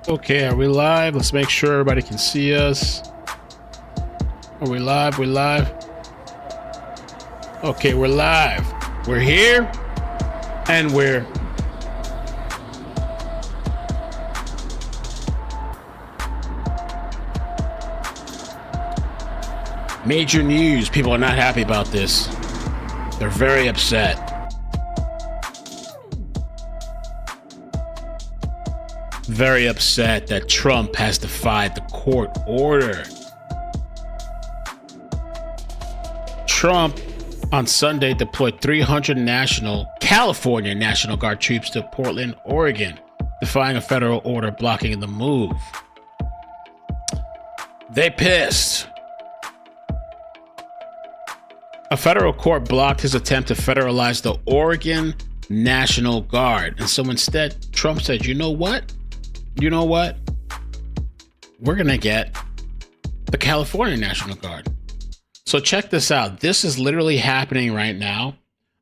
Okay, are we live? Let's make sure everybody can see us. Are we live? We're live. Okay, we're live. We're here and we're major news. People are not happy about this. They're very upset. Very upset that Trump has defied the court order. Trump on Sunday deployed 300 California National Guard troops to Portland, Oregon, defying a federal order blocking the move. They pissed. A federal court blocked his attempt to federalize the Oregon National Guard. And so instead, Trump said, you know what? We're going to get the California National Guard. So check this out. This is literally happening right now.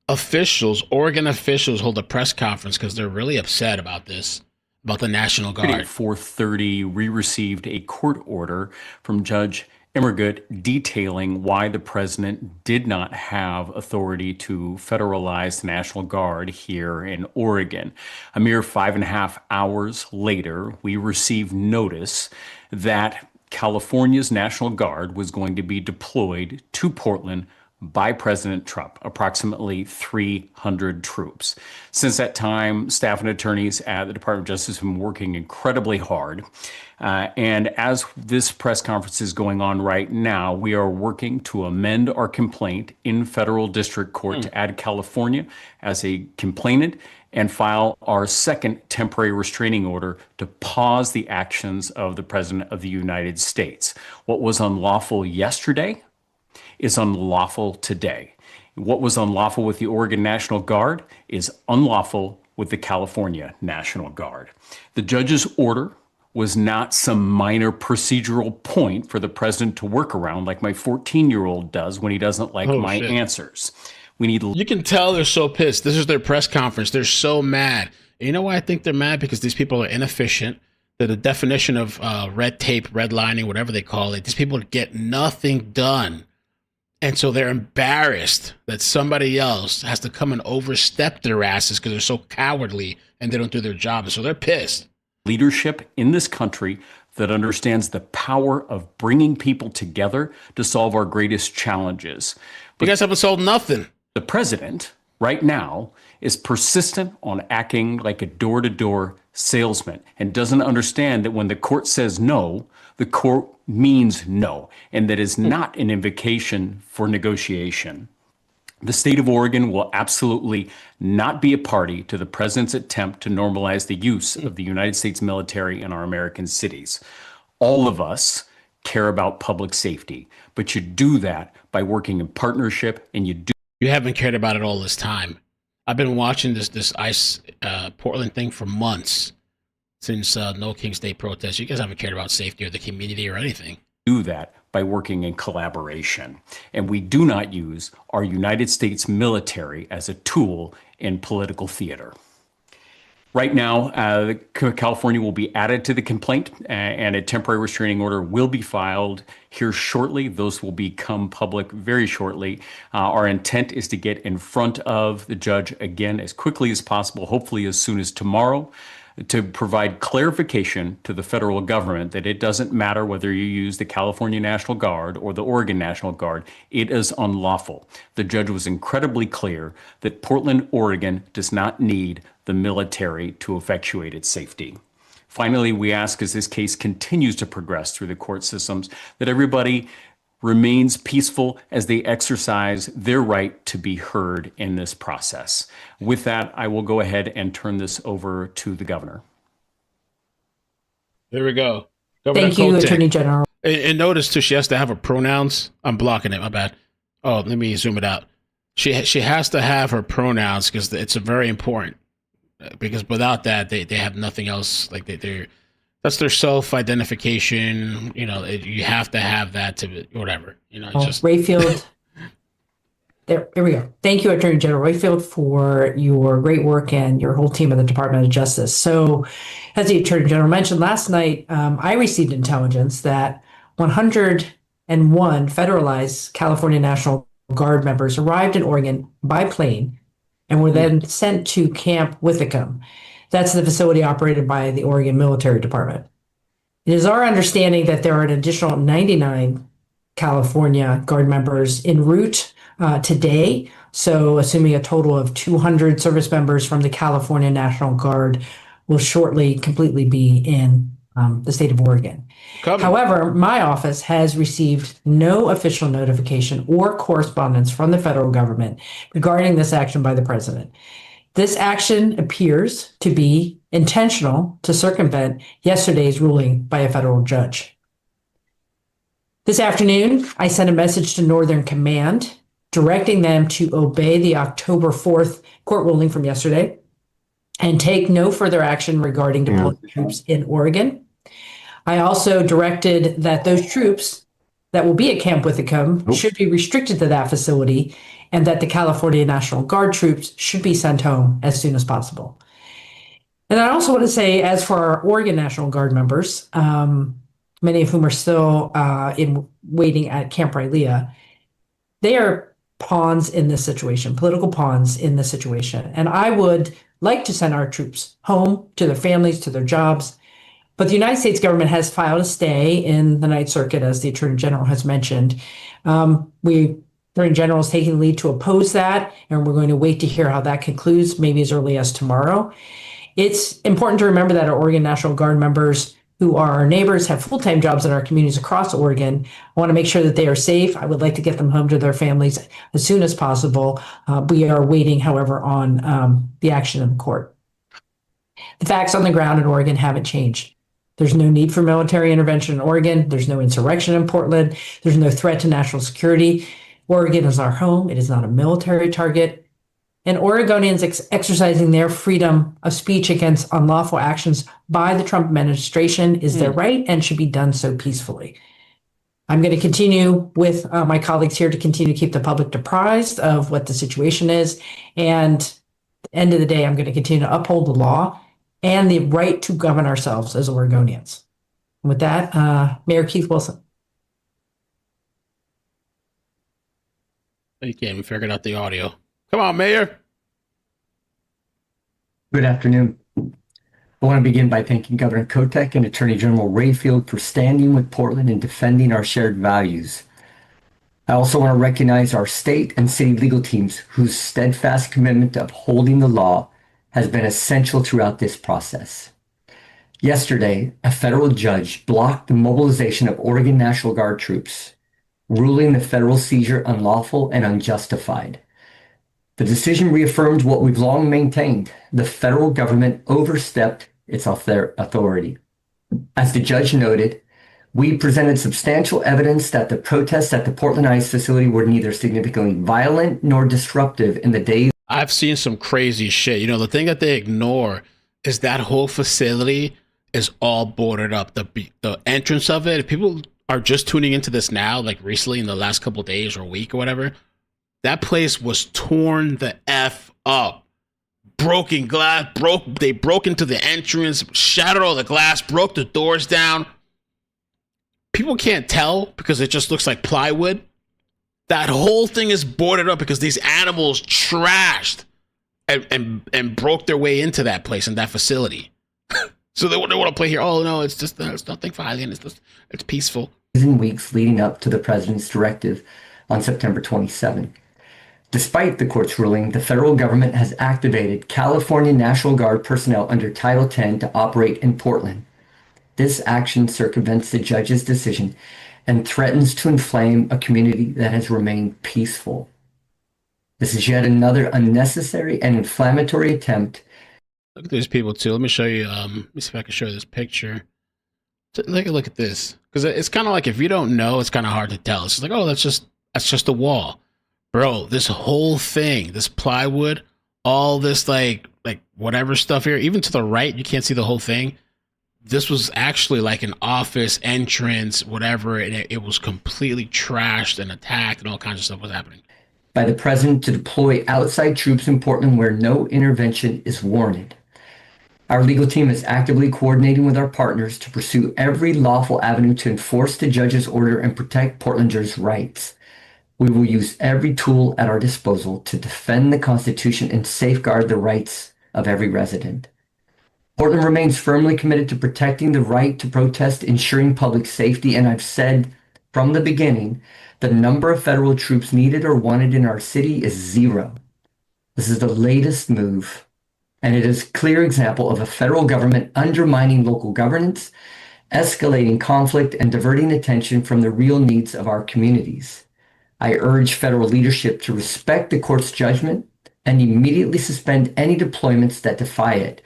Oregon officials hold a press conference because they're really upset about this, about the National Guard. At 4:30, we received a court order from Judge Emmergut detailing why the president did not have authority to federalize the National Guard here in Oregon. A mere 5.5 hours later, we received notice that California's National Guard was going to be deployed to Portland by President Trump, approximately 300 troops. Since that time, staff and attorneys at the Department of Justice have been working incredibly hard. And as this press conference is going on right now, we are working to amend our complaint in federal district court to add California as a complainant and file our second temporary restraining order to pause the actions of the President of the United States. What was unlawful yesterday is unlawful today. What was unlawful with the Oregon National Guard is unlawful with the California National Guard. The judge's order was not some minor procedural point for the president to work around like my 14-year-old does when he doesn't like my answers. You can tell they're so pissed. This is their press conference. They're so mad. And you know why I think they're mad? Because these people are inefficient. They're the definition of red tape, redlining, whatever they call it. These people get nothing done. And so they're embarrassed that somebody else has to come and overstep their asses because they're so cowardly and they don't do their job. And so they're pissed. Leadership in this country that understands the power of bringing people together to solve our greatest challenges. But you guys haven't solved nothing. The president right now is persistent on acting like a door-to-door salesman and doesn't understand that when the court says no, the court means no, and that is not an invocation for negotiation. The state of Oregon will absolutely not be a party to the president's attempt to normalize the use of the United States military in our American cities. All of us care about public safety, but you do that by working in partnership, and You haven't cared about it all this time. I've been watching this ICE Portland thing for months since No King's Day protests. You guys haven't cared about safety or the community or anything. Do that by working in collaboration. And we do not use our United States military as a tool in political theater. Right now, California will be added to the complaint, and a temporary restraining order will be filed here shortly. Those will become public very shortly. Our intent is to get in front of the judge again as quickly as possible, hopefully as soon as tomorrow, to provide clarification to the federal government that it doesn't matter whether you use the California National Guard or the Oregon National Guard. It is unlawful. The judge was incredibly clear that Portland, Oregon does not need the military to effectuate its safety. Finally, we ask, as this case continues to progress through the court systems, that everybody remains peaceful as they exercise their right to be heard in this process. With that, I will go ahead and turn this over to the governor. There we go. Governor Thank you, Attorney General. And notice, too, she has to have her pronouns. I'm blocking it. My bad. Oh, let me zoom it out. She has to have her pronouns because it's very important. Because without that, they have nothing else. Like that's their self-identification. You know, you have to have that to whatever. You know, it's just Rayfield. Here we go. Thank you, Attorney General Rayfield, for your great work and your whole team of the Department of Justice. So, as the Attorney General mentioned last night, I received intelligence that 101 federalized California National Guard members arrived in Oregon by plane and were then sent to Camp Withicum. That's the facility operated by the Oregon Military Department. It is our understanding that there are an additional 99 California Guard members en route today. So assuming a total of 200 service members from the California National Guard will shortly completely be in the state of Oregon. However, my office has received no official notification or correspondence from the federal government regarding this action by the president. This action appears to be intentional to circumvent yesterday's ruling by a federal judge. This afternoon, I sent a message to Northern Command directing them to obey the October 4th court ruling from yesterday and take no further action regarding deploying troops in Oregon. I also directed that those troops that will be at Camp Withicum should be restricted to that facility and that the California National Guard troops should be sent home as soon as possible. And I also want to say, as for our Oregon National Guard members, many of whom are still waiting at Camp Rylea, they are pawns in this situation, political pawns in this situation. And I would like to send our troops home to their families, to their jobs. But the United States government has filed a stay in the Ninth Circuit, as the Attorney General has mentioned. Attorney General is taking the lead to oppose that, and we're going to wait to hear how that concludes, maybe as early as tomorrow. It's important to remember that our Oregon National Guard members who are our neighbors, have full-time jobs in our communities across Oregon. I want to make sure that they are safe. I would like to get them home to their families as soon as possible. We are waiting, however, on the action in court. The facts on the ground in Oregon haven't changed. There's no need for military intervention in Oregon. There's no insurrection in Portland. There's no threat to national security. Oregon is our home. It is not a military target. And Oregonians exercising their freedom of speech against unlawful actions by the Trump administration is their right and should be done so peacefully. I'm going to continue with my colleagues here to continue to keep the public apprised of what the situation is. And at the end of the day, I'm going to continue to uphold the law and the right to govern ourselves as Oregonians. And with that, Mayor Keith Wilson. You can't even figure out the audio. Come on, Mayor. Good afternoon. I want to begin by thanking Governor Kotek and Attorney General Rayfield for standing with Portland and defending our shared values. I also want to recognize our state and city legal teams whose steadfast commitment to upholding the law has been essential throughout this process. Yesterday, a federal judge blocked the mobilization of Oregon National Guard troops, ruling the federal seizure unlawful and unjustified. The decision reaffirmed what we've long maintained: the federal government overstepped its authority. As the judge noted, we presented substantial evidence that the protests at the Portland ICE facility were neither significantly violent nor disruptive in the days. I've seen some crazy shit. You know, the thing that they ignore is that whole facility is all boarded up. The entrance of it, if people are just tuning into this now, like recently in the last couple of days or week or whatever, that place was torn the F up. Broken glass, they broke into the entrance, shattered all the glass, broke the doors down. People can't tell because it just looks like plywood. That whole thing is boarded up because these animals trashed and broke their way into that place and that facility. So they want to play here. Oh no, it's nothing violent. It's peaceful. In weeks leading up to the president's directive on September 27. Despite the court's ruling, the federal government has activated California National Guard personnel under Title X to operate in Portland. This action circumvents the judge's decision and threatens to inflame a community that has remained peaceful. This is yet another unnecessary and inflammatory attempt. Look at these people too. Let me show you. Let me see if I can show you this picture. Look at this, because it's kind of like, if you don't know, it's kind of hard to tell. It's like, oh, that's just a wall, bro. This whole thing, this plywood, all this like whatever stuff here, even to the right, you can't see the whole thing. This was actually like an office entrance, whatever, and it was completely trashed and attacked, and all kinds of stuff was happening. by the president to deploy outside troops in Portland where no intervention is warranted. Our legal team is actively coordinating with our partners to pursue every lawful avenue to enforce the judge's order and protect Portlanders' rights. We will use every tool at our disposal to defend the Constitution and safeguard the rights of every resident. Portland remains firmly committed to protecting the right to protest, ensuring public safety, and I've said from the beginning, the number of federal troops needed or wanted in our city is 0. This is the latest move, and it is a clear example of a federal government undermining local governance, escalating conflict, and diverting attention from the real needs of our communities. I urge federal leadership to respect the court's judgment and immediately suspend any deployments that defy it.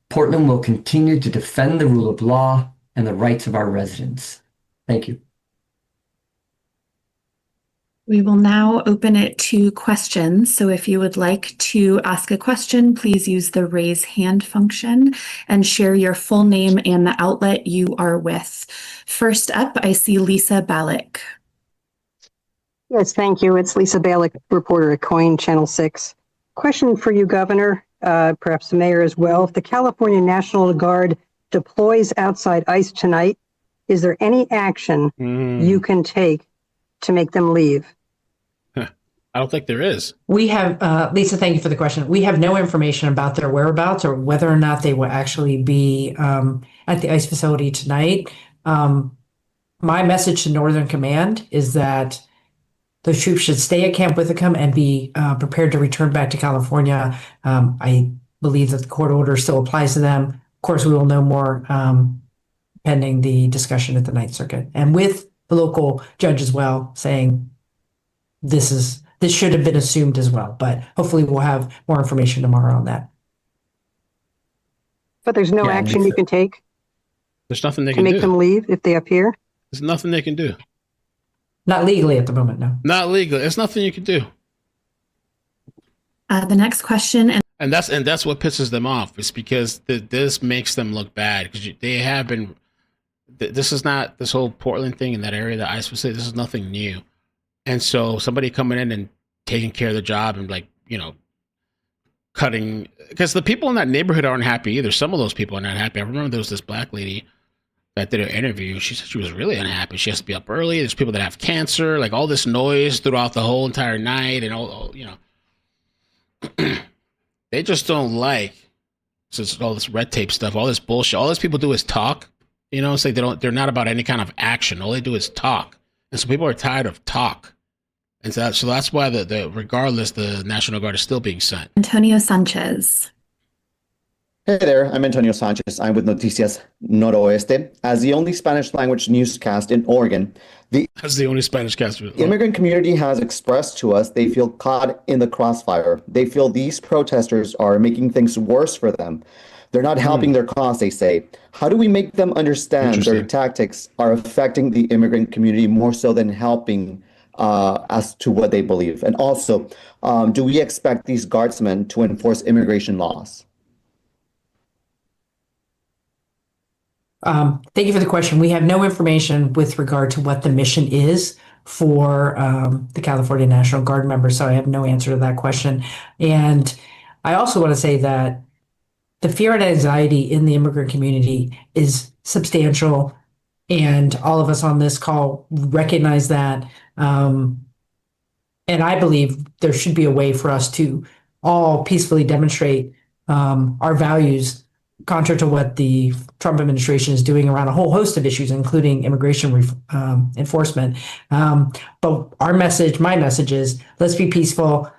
Portland will continue to defend the rule of law and the rights of our residents. Thank you. We will now open it to questions. So if you would like to ask a question, please use the raise hand function and share your full name and the outlet you are with. First up, I see Lisa Balick. Yes, thank you. It's Lisa Balick, reporter at Coin Channel 6. Question for you, Governor, perhaps the mayor as well. If the California National Guard deploys outside ICE tonight, is there any action you can take to make them leave? I don't think there is. We have, Lisa, thank you for the question. We have no information about their whereabouts or whether or not they will actually be at the ICE facility tonight. My message to Northern Command is that those troops should stay at Camp Withicum and be prepared to return back to California. I believe that the court order still applies to them. Of course, we will know more pending the discussion at the Ninth Circuit and with the local judge as well, saying this should have been assumed as well. But hopefully we'll have more information tomorrow on that. But there's no action you can take There's nothing they to can make do. them leave if they appear? There's nothing they can do. Not legally at the moment, no. Not legally. There's nothing you can do. The next question, And that's what pisses them off. It's because this makes them look bad because they have been. This is not this whole Portland thing in that area, the ICE facility. This is nothing new. And so somebody coming in and taking care of the job and cutting, because the people in that neighborhood aren't happy either. Some of those people are not happy. I remember there was this black lady that did an interview. She said she was really unhappy. She has to be up early. There's people that have cancer, like all this noise throughout the whole entire night, and all they just don't like since all this red tape stuff, all this bullshit. All these people do is talk. It's like they're not about any kind of action. All they do is talk, and so people are tired of talk. And so that's why regardless, the National Guard is still being sent. Antonio Sanchez. Hey there, I'm Antonio Sanchez. I'm with Noticias Noroeste. As the only Spanish language newscast in Oregon, the immigrant community has expressed to us they feel caught in the crossfire. They feel these protesters are making things worse for them. They're not helping their cause, they say. How do we make them understand their tactics are affecting the immigrant community more so than helping as to what they believe? And also, do we expect these guardsmen to enforce immigration laws? Thank you for the question. We have no information with regard to what the mission is for the California National Guard members, so I have no answer to that question. And I also want to say that the fear and anxiety in the immigrant community is substantial, and all of us on this call recognize that. And I believe there should be a way for us to all peacefully demonstrate our values, contrary to what the Trump administration is doing around a whole host of issues, including immigration enforcement. But my message is, let's be peaceful.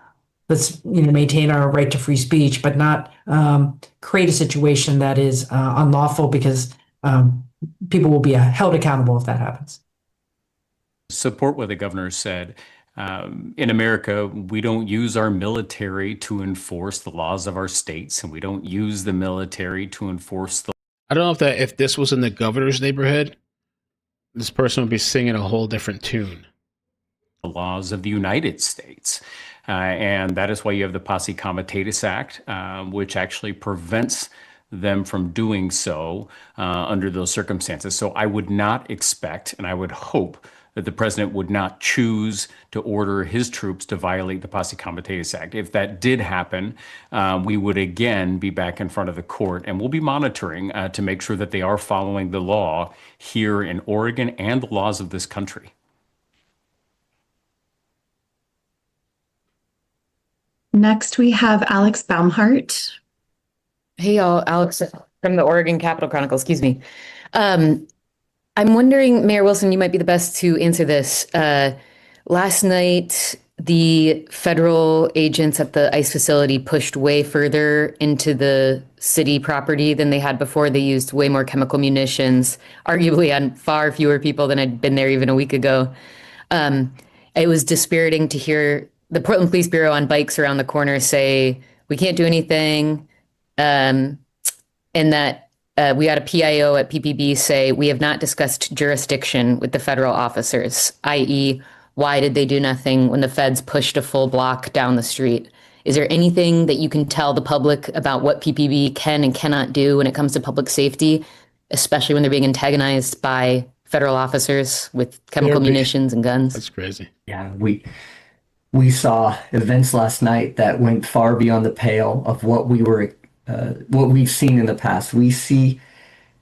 Let's maintain our right to free speech, but not create a situation that is unlawful, because people will be held accountable if that happens. Support what the governor said. In America, we don't use our military to enforce the laws of our states, and we don't use the military to enforce the. I don't know if this was in the governor's neighborhood, this person would be singing a whole different tune. The laws of the United States. And that is why you have the Posse Comitatus Act, which actually prevents them from doing so under those circumstances. So I would not expect, and I would hope that the president would not choose to order his troops to violate the Posse Comitatus Act. If that did happen, we would again be back in front of the court, and we'll be monitoring to make sure that they are following the law here in Oregon and the laws of this country. Next, we have Alex Baumhart. Hey, y'all. Alex from the Oregon Capitol Chronicle. Excuse me. I'm wondering, Mayor Wilson, you might be the best to answer this. Last night, the federal agents at the ICE facility pushed way further into the city property than they had before. They used way more chemical munitions, arguably on far fewer people than had been there even a week ago. It was dispiriting to hear the Portland Police Bureau on bikes around the corner say, we can't do anything. And that we had a PIO at PPB say, we have not discussed jurisdiction with the federal officers, i.e., why did they do nothing when the feds pushed a full block down the street? Is there anything that you can tell the public about what PPB can and cannot do when it comes to public safety, especially when they're being antagonized by federal officers with chemical munitions and guns? That's crazy. Yeah, we saw events last night that went far beyond the pale of what we've seen in the past. We see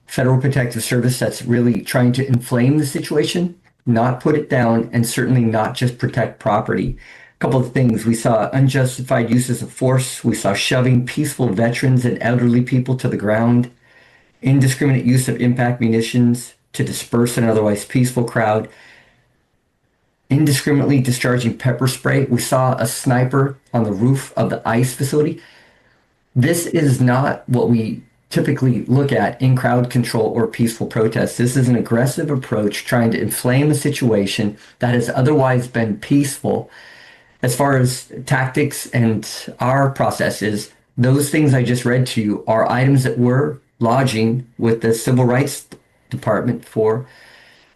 Federal Protective Service that's really trying to inflame the situation, not put it down, and certainly not just protect property. A couple of things. We saw unjustified uses of force. We saw shoving peaceful veterans and elderly people to the ground, indiscriminate use of impact munitions to disperse an otherwise peaceful crowd, indiscriminately discharging pepper spray. We saw a sniper on the roof of the ICE facility. This is not what we typically look at in crowd control or peaceful protests. This is an aggressive approach trying to inflame a situation that has otherwise been peaceful. As far as tactics and our processes, those things I just read to you are items that we're lodging with the Civil Rights Department for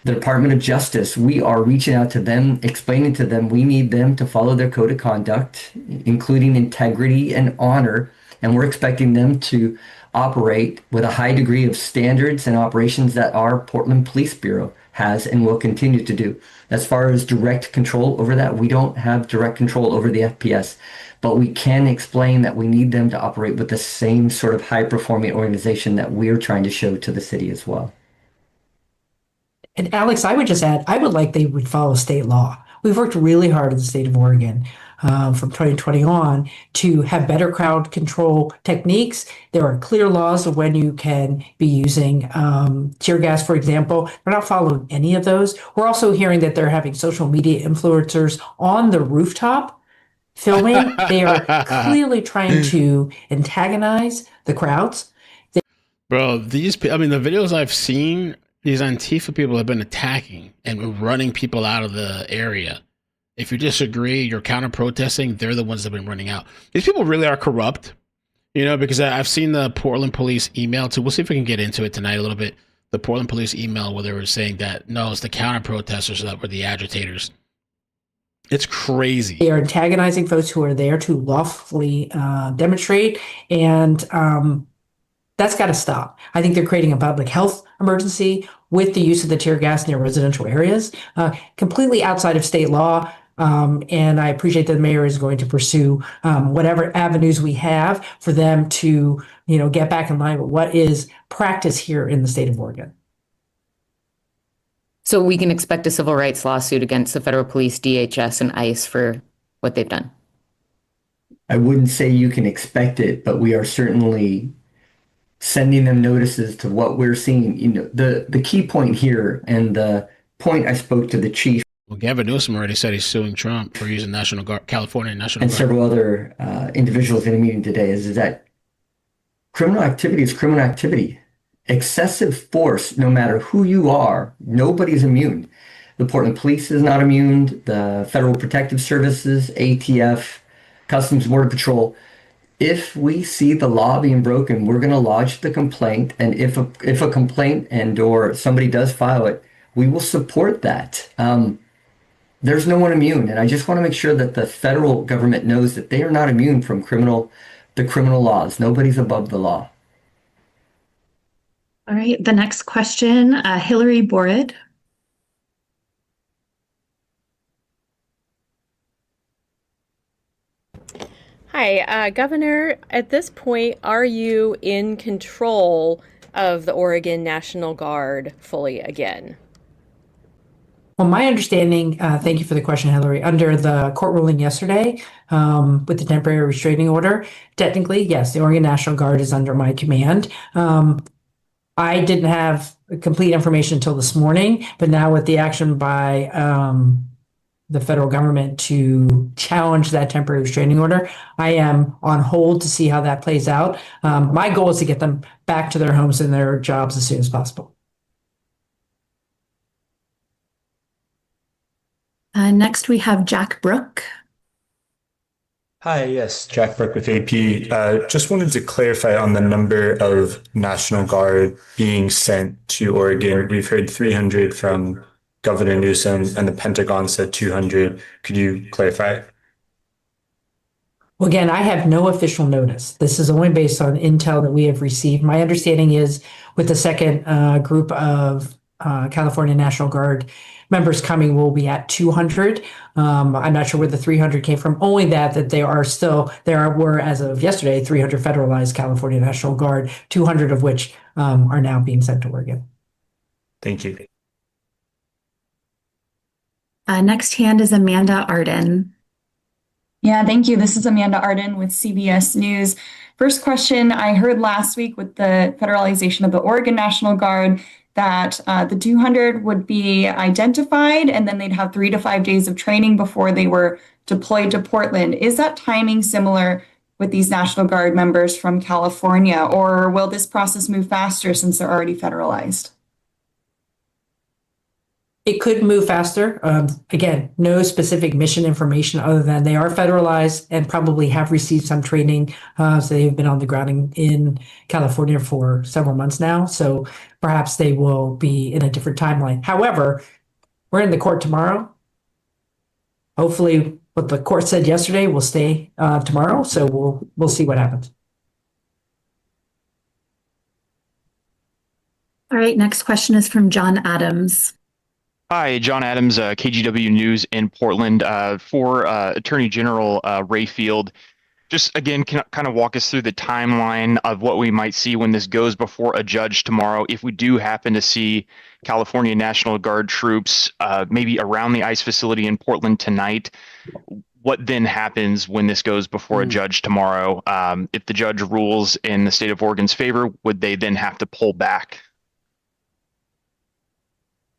the Department of Justice. We are reaching out to them, explaining to them we need them to follow their code of conduct, including integrity and honor, and we're expecting them to operate with a high degree of standards and operations that our Portland Police Bureau has and will continue to do. As far as direct control over that, we don't have direct control over the FPS, but we can explain that we need them to operate with the same sort of high-performing organization that we're trying to show to the city as well. And Alex, I would just add, I would like they would follow state law. We've worked really hard in the state of Oregon from 2020 on to have better crowd control techniques. There are clear laws of when you can be using tear gas, for example. We're not following any of those. We're also hearing that they're having social media influencers on the rooftop filming. They are clearly trying to antagonize the crowds. Bro, the videos I've seen, these Antifa people have been attacking and running people out of the area. If you disagree, you're counter-protesting, they're the ones that have been running out. These people really are corrupt, because I've seen the Portland police email too. We'll see if we can get into it tonight a little bit. The Portland police email where they were saying that, no, it's the counter-protesters that were the agitators. It's crazy. They are antagonizing folks who are there to lawfully demonstrate, and that's got to stop. I think they're creating a public health emergency with the use of the tear gas near residential areas, completely outside of state law. And I appreciate that the mayor is going to pursue whatever avenues we have for them to, get back in line with what is practice here in the state of Oregon. So we can expect a civil rights lawsuit against the federal police, DHS, and ICE for what they've done. I wouldn't say you can expect it, but we are certainly sending them notices to what we're seeing. The key point here, and the point I spoke to the chief. Well, Gavin Newsom already said he's suing Trump for using National Guard, California National Guard. And several other individuals in a meeting today is that criminal activity is criminal activity. Excessive force, no matter who you are, nobody's immune. The Portland Police is not immune. The Federal Protective Services, ATF, Customs and Border Patrol. If we see the law being broken, we're going to lodge the complaint. And if a complaint or somebody does file it, we will support that. There's no one immune. And I just want to make sure that the federal government knows that they are not immune from the criminal laws. Nobody's above the law. All right. The next question, Hillary Borid. Hi, Governor. At this point, are you in control of the Oregon National Guard fully again? Well, my understanding, thank you for the question, Hillary, under the court ruling yesterday with the temporary restraining order, technically, yes, the Oregon National Guard is under my command. I didn't have complete information until this morning, but now with the action by the federal government to challenge that temporary restraining order, I am on hold to see how that plays out. My goal is to get them back to their homes and their jobs as soon as possible. Next, we have Jack Brook. Hi, yes, Jack Brook with AP. Just wanted to clarify on the number of National Guard being sent to Oregon. We've heard 300 from Governor Newsom and the Pentagon said 200. Could you clarify? Well, again, I have no official notice. This is only based on intel that we have received. My understanding is with the second group of California National Guard members coming, will be at 200. I'm not sure where the 300 came from. Only that there were, as of yesterday, 300 federalized California National Guard, 200 of which are now being sent to Oregon. Thank you. Next hand is Amanda Arden. Yeah, thank you. This is Amanda Arden with CBS News. First question, I heard last week with the federalization of the Oregon National Guard that the 200 would be identified and then they'd have 3 to 5 days of training before they were deployed to Portland. Is that timing similar with these National Guard members from California, or will this process move faster since they're already federalized? It could move faster. Again, no specific mission information other than they are federalized and probably have received some training. So they've been on the ground in California for several months now. So perhaps they will be in a different timeline. However, we're in the court tomorrow. Hopefully what the court said yesterday will stay tomorrow. So we'll see what happens. All right, next question is from John Adams. Hi, John Adams, KGW News in Portland. For Attorney General Rayfield, just again, can kind of walk us through the timeline of what we might see when this goes before a judge tomorrow. If we do happen to see California National Guard troops maybe around the ICE facility in Portland tonight, what then happens when this goes before a judge tomorrow? If the judge rules in the state of Oregon's favor, would they then have to pull back?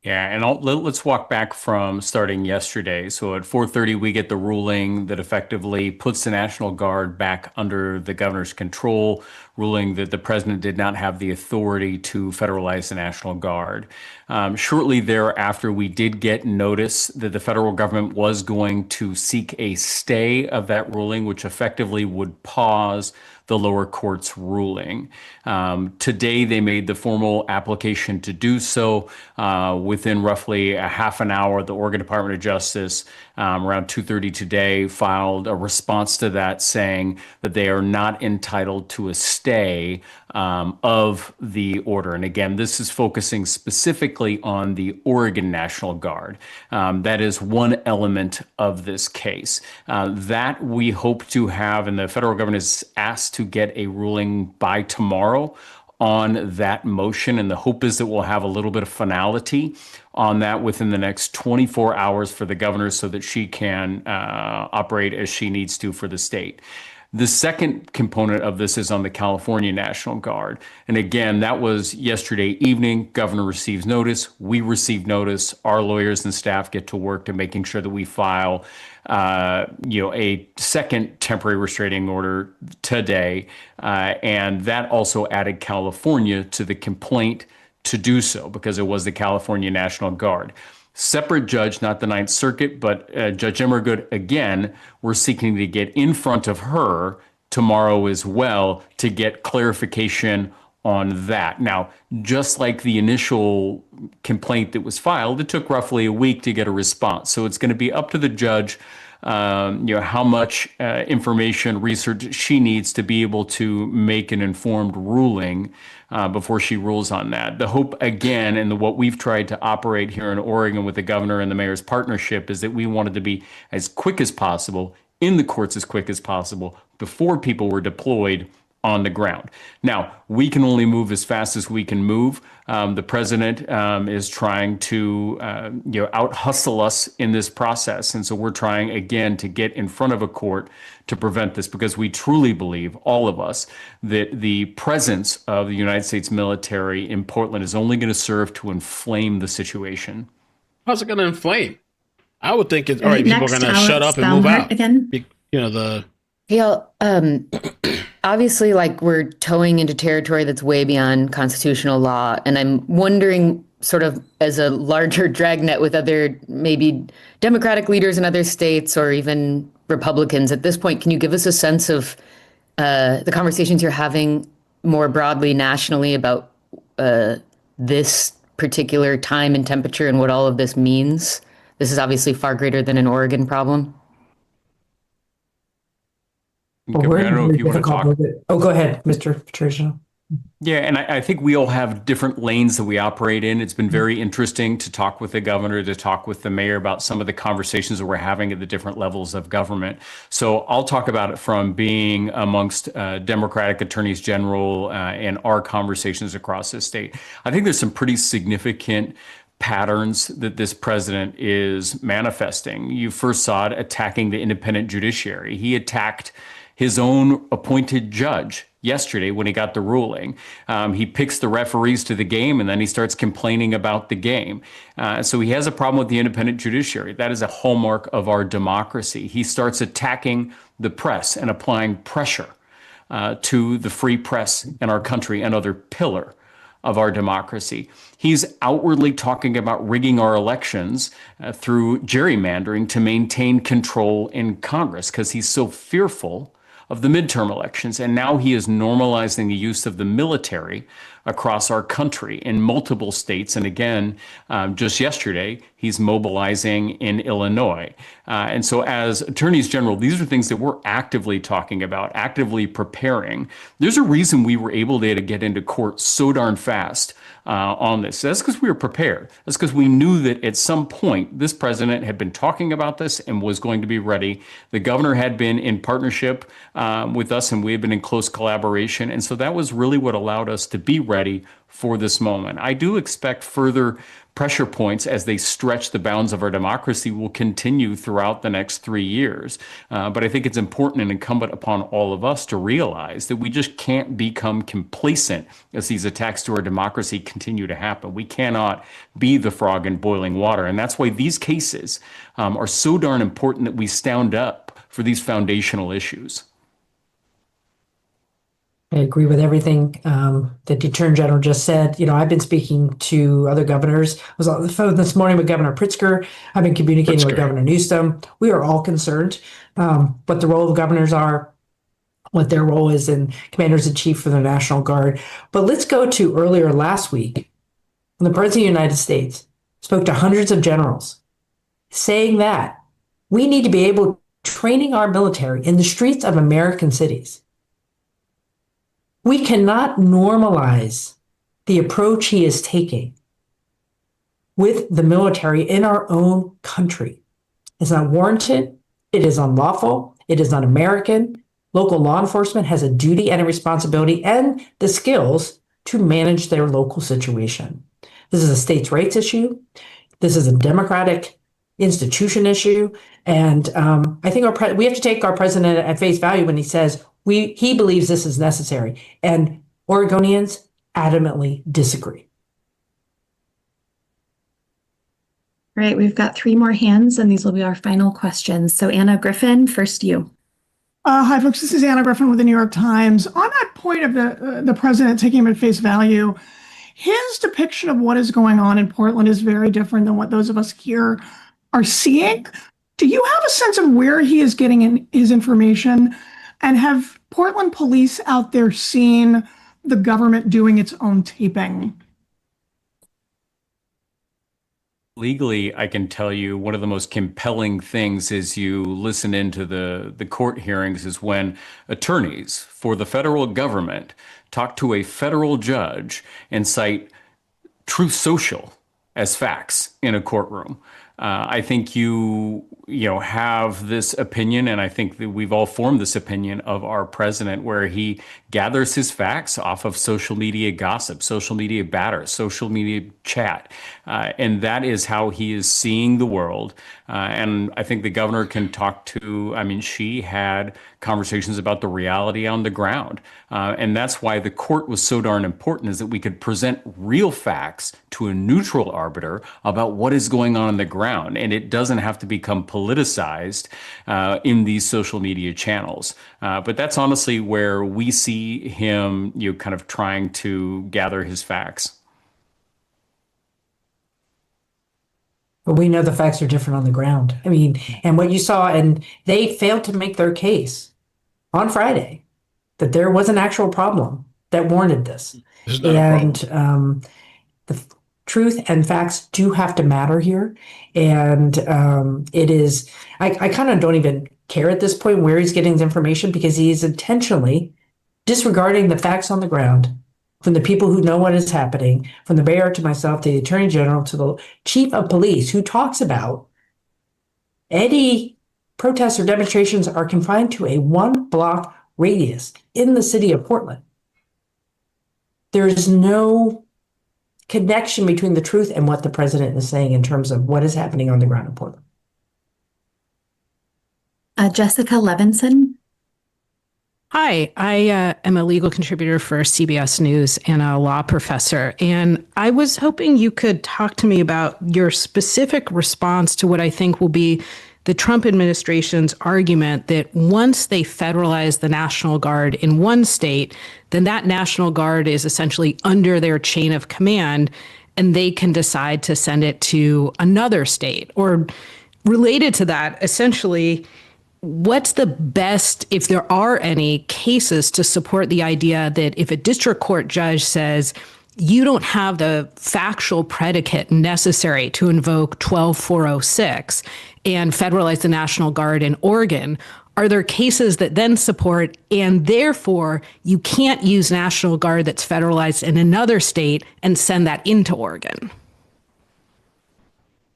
Yeah, and let's walk back from starting yesterday. So at 4:30, we get the ruling that effectively puts the National Guard back under the governor's control, ruling that the president did not have the authority to federalize the National Guard. Shortly thereafter, we did get notice that the federal government was going to seek a stay of that ruling, which effectively would pause the lower court's ruling. Today, they made the formal application to do so. Within roughly a half an hour, the Oregon Department of Justice, around 2:30 today, filed a response to that saying that they are not entitled to a stay of the order. And again, this is focusing specifically on the Oregon National Guard. That is one element of this case. That we hope to have, and the federal government is asked to get a ruling by tomorrow on that motion. And the hope is that we'll have a little bit of finality on that within the next 24 hours for the governor so that she can operate as she needs to for the state. The second component of this is on the California National Guard. And again, that was yesterday evening. Governor receives notice. We receive notice. Our lawyers and staff get to work to making sure that we file a second temporary restraining order today. And that also added California to the complaint to do so because it was the California National Guard. Separate judge, not the Ninth Circuit, but Judge Emmergood, again, we're seeking to get in front of her tomorrow as well to get clarification on that. Now, just like the initial complaint that was filed, it took roughly a week to get a response. So it's going to be up to the judge, how much information, research she needs to be able to make an informed ruling before she rules on that. The hope, again, and what we've tried to operate here in Oregon with the governor and the mayor's partnership is that we wanted to be as quick as possible, in the courts as quick as possible before people were deployed on the ground. Now, we can only move as fast as we can move. The president is trying to out hustle us in this process. And so we're trying, again, to get in front of a court to prevent this, because we truly believe, all of us, that the presence of the United States military in Portland is only going to serve to inflame the situation. How's it going to inflame? I would think it's all right. People are going to shut up and move out again. Obviously, like, we're towing into territory that's way beyond constitutional law. And I'm wondering, sort of as a larger dragnet with other maybe Democratic leaders in other states or even Republicans at this point, can you give us a sense of the conversations you're having more broadly nationally about this particular time and temperature and what all of this means? This is obviously far greater than an Oregon problem. I don't know if you want to talk. Oh, go ahead, Mr. Patricia. Yeah, and I think we all have different lanes that we operate in. It's been very interesting to talk with the governor, to talk with the mayor about some of the conversations that we're having at the different levels of government. So I'll talk about it from being amongst Democratic attorneys general and our conversations across the state. I think there's some pretty significant patterns that this president is manifesting. You first saw it attacking the independent judiciary. He attacked his own appointed judge yesterday when he got the ruling. He picks the referees to the game, and then he starts complaining about the game. So he has a problem with the independent judiciary. That is a hallmark of our democracy. He starts attacking the press and applying pressure to the free press in our country, another pillar of our democracy. He's outwardly talking about rigging our elections through gerrymandering to maintain control in Congress, because he's so fearful of the midterm elections. And now he is normalizing the use of the military across our country in multiple states. And again, just yesterday, he's mobilizing in Illinois. And so as attorneys general, these are things that we're actively talking about, actively preparing. There's a reason we were able to get into court so darn fast on this. That's because we were prepared. That's because we knew that at some point this president had been talking about this and was going to be ready. The governor had been in partnership with us, and we had been in close collaboration. And so that was really what allowed us to be ready for this moment. I do expect further pressure points as they stretch the bounds of our democracy will continue throughout the next 3 years. But I think it's important and incumbent upon all of us to realize that we just can't become complacent as these attacks to our democracy continue to happen. We cannot be the frog in boiling water. And that's why these cases are so darn important that we stand up for these foundational issues. I agree with everything that the Attorney General just said. I've been speaking to other governors. I was on the phone this morning with Governor Pritzker. I've been communicating with Governor Newsom. We are all concerned what the role of governors are, what their role is in commanders-in-chief for the National Guard. But let's go to earlier last week when the President of the United States spoke to hundreds of generals saying that we need to be able to training our military in the streets of American cities. We cannot normalize the approach he is taking with the military in our own country. It's not warranted. It is unlawful. It is un-American. Local law enforcement has a duty and a responsibility and the skills to manage their local situation. This is a states' rights issue. This is a democratic institution issue. And I think we have to take our president at face value when he says he believes this is necessary. And Oregonians adamantly disagree. All right, we've got 3 more hands, and these will be our final questions. So Anna Griffin, first you. Hi, folks. This is Anna Griffin with the New York Times. On that point of the president taking him at face value, his depiction of what is going on in Portland is very different than what those of us here are seeing. Do you have a sense of where he is getting his information? And have Portland police out there seen the government doing its own taping? Legally, I can tell you one of the most compelling things as you listen into the court hearings is when attorneys for the federal government talk to a federal judge and cite Truth Social as facts in a courtroom. I think you have this opinion, and I think that we've all formed this opinion of our president, where he gathers his facts off of social media gossip, social media batter, social media chat, and that is how he is seeing the world. And I think the governor can talk to. I mean, she had conversations about the reality on the ground, and that's why the court was so darn important, is that we could present real facts to a neutral arbiter about what is going on the ground, and it doesn't have to become politicized in these social media channels. But that's honestly where we see him, kind of trying to gather his facts. But we know the facts are different on the ground. I mean, and what you saw, and they failed to make their case on Friday that there was an actual problem that warranted this. And the truth and facts do have to matter here. And it is, I kind of don't even care at this point where he's getting his information, because he is intentionally disregarding the facts on the ground from the people who know what is happening, from the mayor to myself, to the attorney general, to the chief of police, who talks about any protests or demonstrations are confined to a 1-block radius in the city of Portland. There is no connection between the truth and what the president is saying in terms of what is happening on the ground in Portland. Jessica Levinson. Hi, I am a legal contributor for CBS News and a law professor, and I was hoping you could talk to me about your specific response to what I think will be the Trump administration's argument that once they federalize the National Guard in one state, then that National Guard is essentially under their chain of command, and they can decide to send it to another state. Or related to that, essentially, what's the best, if there are any, cases to support the idea that if a district court judge says you don't have the factual predicate necessary to invoke 12406 and federalize the National Guard in Oregon, are there cases that then support, and therefore you can't use National Guard that's federalized in another state and send that into Oregon?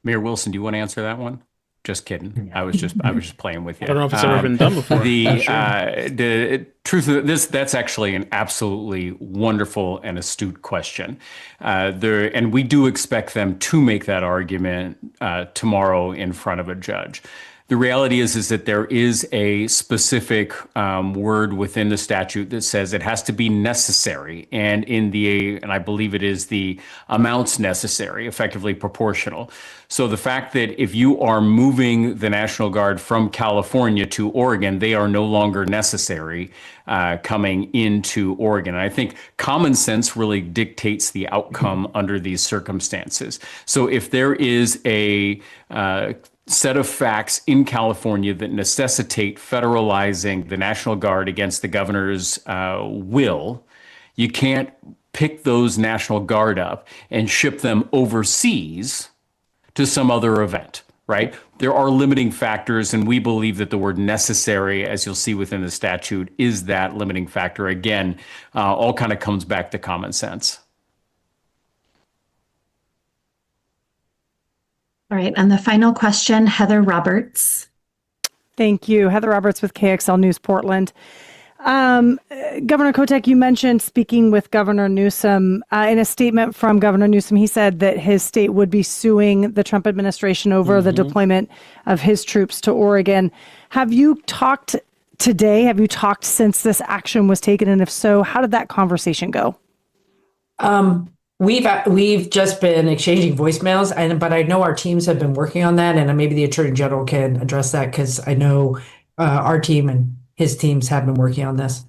Mayor Wilson, do you want to answer that one? Just kidding. I was just playing with you. I don't know if it's ever been done before. The truth of this, that's actually an absolutely wonderful and astute question. And we do expect them to make that argument tomorrow in front of a judge. The reality is that there is a specific word within the statute that says it has to be necessary, and and I believe it is the amounts necessary, effectively proportional. So the fact that if you are moving the National Guard from California to Oregon, they are no longer necessary coming into Oregon. And I think common sense really dictates the outcome under these circumstances. So if there is a set of facts in California that necessitate federalizing the National Guard against the governor's will, you can't pick those National Guard up and ship them overseas to some other event, right? There are limiting factors, and we believe that the word necessary, as you'll see within the statute, is that limiting factor. Again, all kind of comes back to common sense. All right, and the final question, Heather Roberts. Thank you. Heather Roberts with KXL News Portland. Governor Kotek, you mentioned speaking with Governor Newsom. In a statement from Governor Newsom, he said that his state would be suing the Trump administration over the deployment of his troops to Oregon. Have you talked today? Have you talked since this action was taken? And if so, how did that conversation go? We've just been exchanging voicemails, but I know our teams have been working on that, and maybe the Attorney General can address that, because I know our team and his teams have been working on this.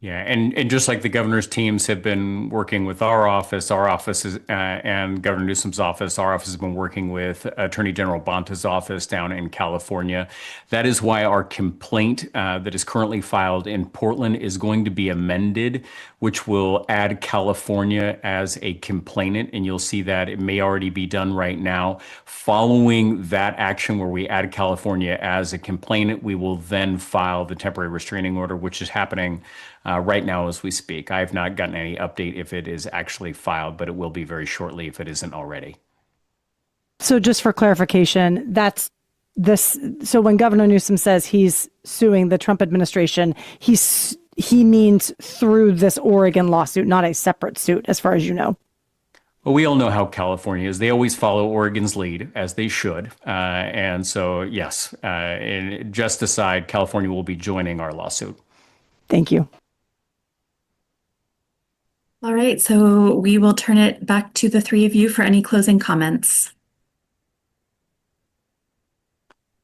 Yeah, and just like the governor's teams have been working with our office is, and Governor Newsom's office, our office has been working with Attorney General Bonta's office down in California. That is why our complaint that is currently filed in Portland is going to be amended, which will add California as a complainant, and you'll see that it may already be done right now. Following that action where we add California as a complainant, we will then file the temporary restraining order, which is happening right now as we speak. I have not gotten any update if it is actually filed, but it will be very shortly if it isn't already. So just for clarification, that's this. So when Governor Newsom says he's suing the Trump administration, he means through this Oregon lawsuit, not a separate suit, as far as you know. Well, we all know how California is. They always follow Oregon's lead, as they should. And so, yes, in just aside, California will be joining our lawsuit. Thank you. All right, so we will turn it back to the three of you for any closing comments.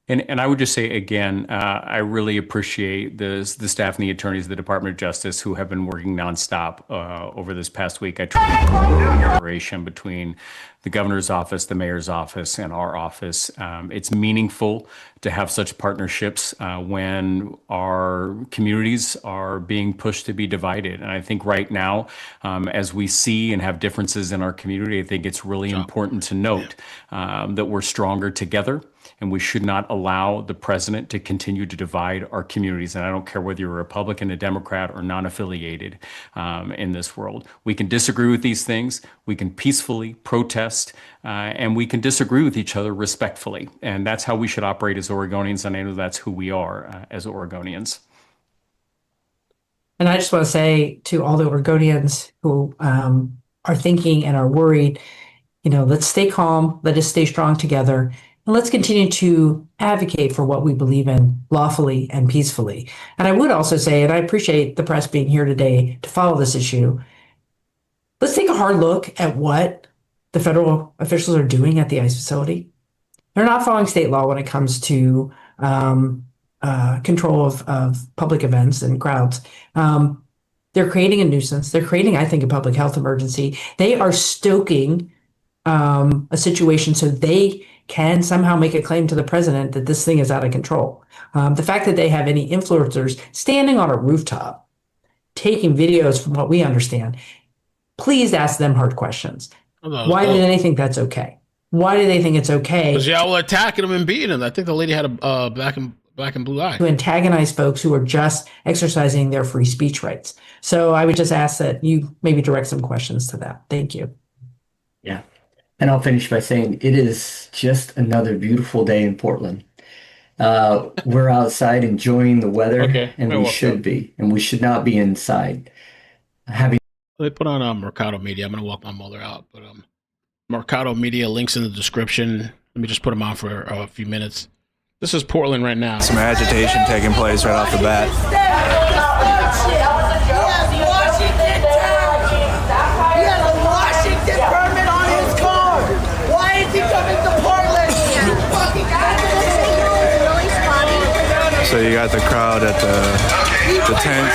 And I would just say again, I really appreciate the staff and the attorneys of the Department of Justice who have been working nonstop over this past week. I truly appreciate the collaboration between the governor's office, the mayor's office, and our office. It's meaningful to have such partnerships when our communities are being pushed to be divided. And I think right now, as we see and have differences in our community, I think it's really important to note that we're stronger together. And we should not allow the president to continue to divide our communities. And I don't care whether you're a Republican, a Democrat, or non-affiliated in this world. We can disagree with these things. We can peacefully protest, and we can disagree with each other respectfully. And that's how we should operate as Oregonians. And I know that's who we are as Oregonians. And I just want to say to all the Oregonians who are thinking and are worried, let's stay calm. Let us stay strong together. And let's continue to advocate for what we believe in lawfully and peacefully. And I would also say, and I appreciate the press being here today to follow this issue, let's take a hard look at what the federal officials are doing at the ICE facility. They're not following state law when it comes to control of public events and crowds. They're creating a nuisance. They're creating, I think, a public health emergency. They are stoking a situation so they can somehow make a claim to the president that this thing is out of control. The fact that they have any influencers standing on a rooftop, taking videos from what we understand, please ask them hard questions. Why do they think that's okay? Why do they think it's okay? Because y'all were attacking them and beating them. I think the lady had a black and blue eye. To antagonize folks who are just exercising their free speech rights. So I would just ask that you maybe direct some questions to that. Thank you. Yeah. And I'll finish by saying it is just another beautiful day in Portland. We're outside enjoying the weather, and we should be, and we should not be inside. They put on Mercado Media. I'm going to walk my mother out, but Mercado Media, links in the description. Let me just put them on for a few minutes. This is Portland right now. Some agitation taking place right off the bat. So you got the crowd at the tent.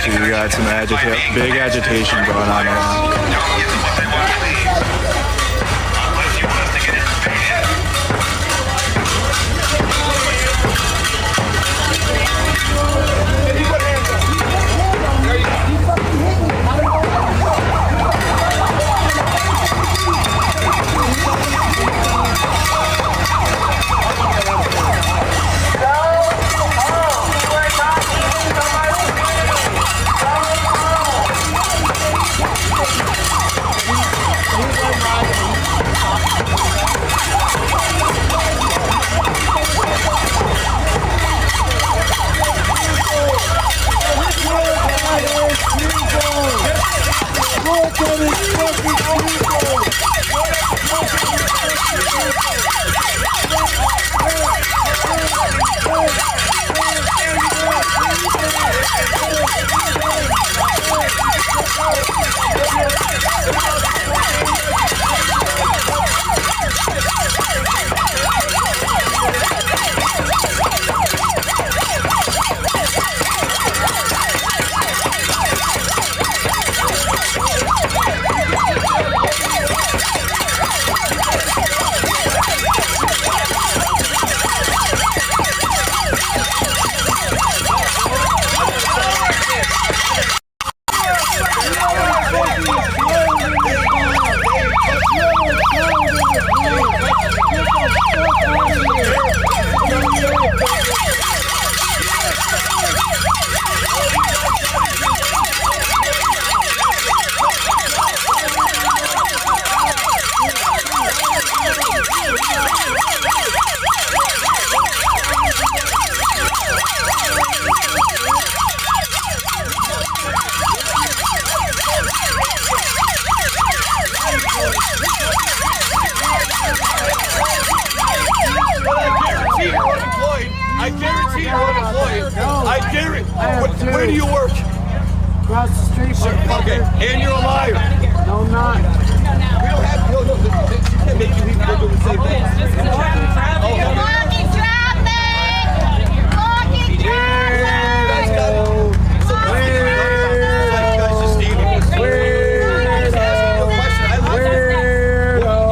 So you got some big agitation going on right now. Where do you work? Across the street. Okay, and you're a liar. No, I'm not. We don't have, no, they can't make you leave and go do the same thing. Blocking traffic! Blocking traffic! You're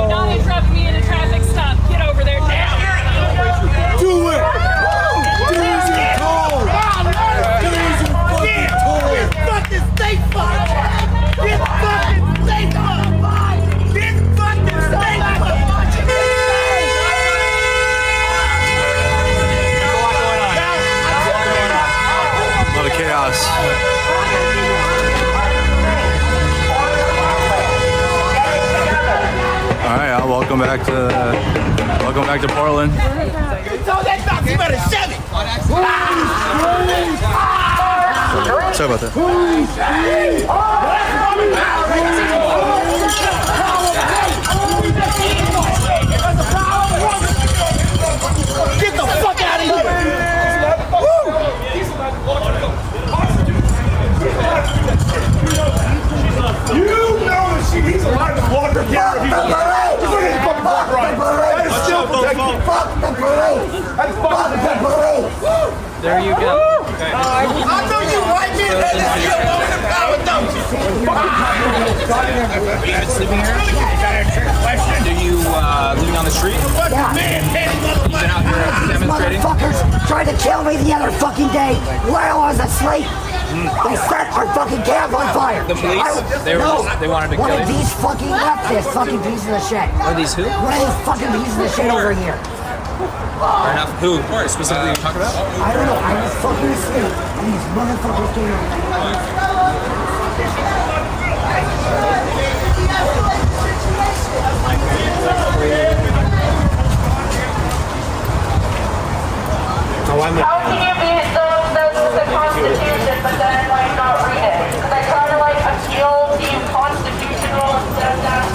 not interrupting me in a traffic stop. Get over there now. Do it! Do as you're told! Do as you're fucking told! Get fucking state fuck! Get fucking state fuck! Get fucking state fuck! A lot of chaos. All right, welcome back to Portland. You told that box you better shove it! Sorry about that. Get the fuck out of here! You know that she needs a lot of water here. That is still protected. Fuck the parade. That is fuck the parade. There you go. I know you white men had this shit over the power, don't you? Sleeping here? Do you living on the street? Yeah. You've been out here demonstrating? Motherfuckers tried to kill me the other fucking day while I was asleep. They set our fucking camp on fire. The police? They wanted to kill one you? of these fucking leftists, fucking pieces of shit. Are these who? One of these fucking pieces of shit over here. Fair enough. Who? Specifically you talking about? I don't know. I was fucking asleep, and these motherfuckers came over. How can you be the Constitution, but then like not read it? Because I try to like appeal to constitutional instead of that.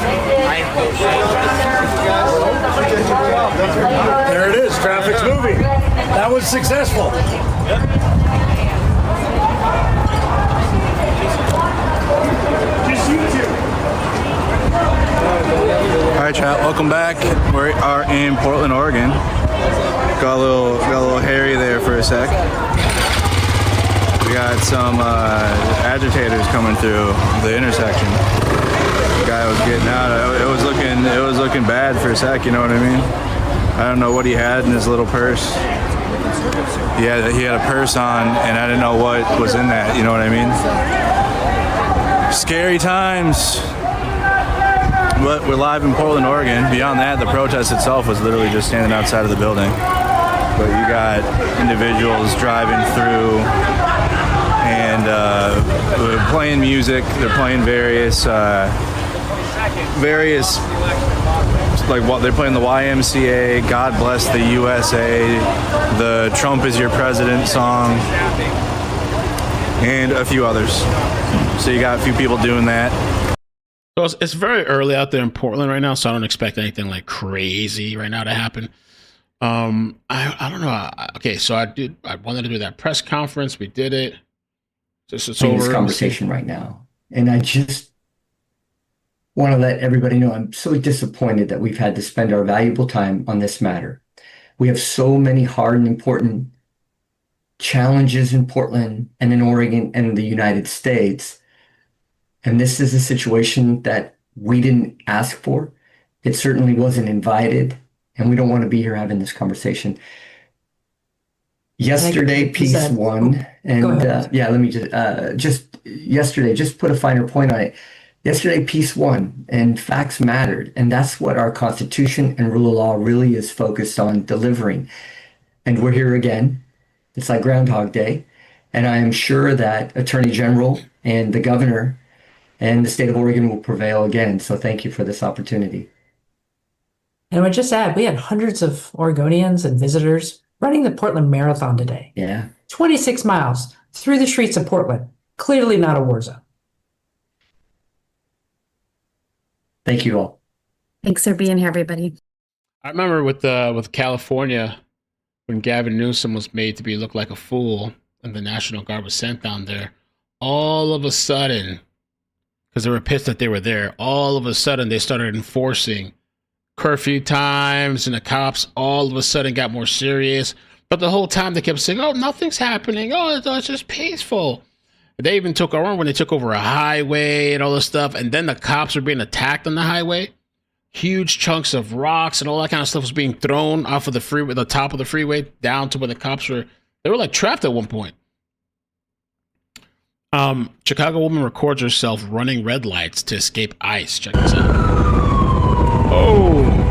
There it is. Traffic's moving. That was successful. Just you two. All right, chat. Welcome back. We are in Portland, Oregon. Got a little hairy there for a sec. We got some agitators coming through the intersection. The guy was getting out. It was looking bad for a sec. You know what I mean? I don't know what he had in his little purse. He had a purse on, and I didn't know what was in that. You know what I mean? Scary times. But we're live in Portland, Oregon. Beyond that, the protest itself was literally just standing outside of the building. But you got individuals driving through and playing music. They're playing various like what they're playing the YMCA, God Bless the USA, the Trump is Your President song, and a few others. So you got a few people doing that. So it's very early out there in Portland right now, so I don't expect anything like crazy right now to happen. I don't know. Okay, so I wanted to do that press conference. We did it. It's over. This conversation right now, and I just want to let everybody know I'm so disappointed that we've had to spend our valuable time on this matter. We have so many hard and important challenges in Portland and in Oregon and in the United States. And this is a situation that we didn't ask for. It certainly wasn't invited. And we don't want to be here having this conversation. Yesterday, piece one, and let me just yesterday, just put a finer point on it. Yesterday, piece one, and facts mattered. And that's what our Constitution and rule of law really is focused on delivering. And we're here again. It's like Groundhog Day. And I am sure that Attorney General and the governor and the state of Oregon will prevail again. So thank you for this opportunity. And I would just add, we had hundreds of Oregonians and visitors running the Portland Marathon today. Yeah. 26 miles through the streets of Portland. Clearly not a war zone. Thank you all. Thanks for being here, everybody. I remember with California, when Gavin Newsom was made to look like a fool, and the National Guard was sent down there, all of a sudden, because they were pissed that they were there, all of a sudden they started enforcing curfew times, and the cops all of a sudden got more serious. But the whole time they kept saying, oh, nothing's happening. Oh, it's just peaceful. They even took over when they took over a highway and all this stuff. And then the cops were being attacked on the highway. Huge chunks of rocks and all that kind of stuff was being thrown off of the freeway, the top of the freeway, down to where the cops were. They were like trapped at one point. Chicago woman records herself running red lights to escape ICE. Check this out. Oh.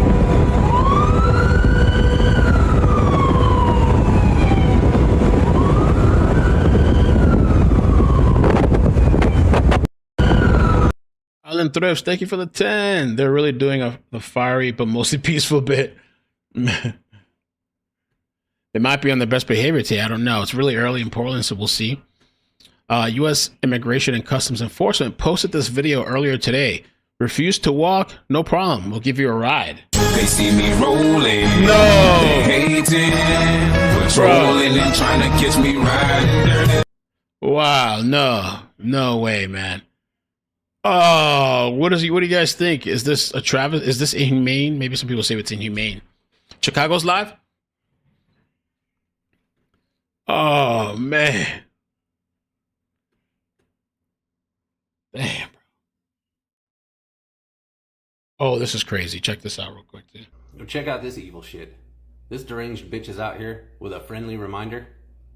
Island Thrifts, thank you for the 10. They're really doing the fiery but mostly peaceful bit. They might be on their best behavior today. I don't know. It's really early in Portland, so we'll see. U.S. Immigration and Customs Enforcement posted this video earlier today. Refuse to walk? No problem. We'll give you a ride. They see me rolling. No. They hating. Patrolling and trying to catch me riding. Wow. No way, man. Oh, what do you guys think? Is this a Travis? Is this inhumane? Maybe some people say it's inhumane. Chicago's live? Oh, man. Damn. Oh, this is crazy. Check this out real quick, dude. Check out this evil shit. This deranged bitch is out here with a friendly reminder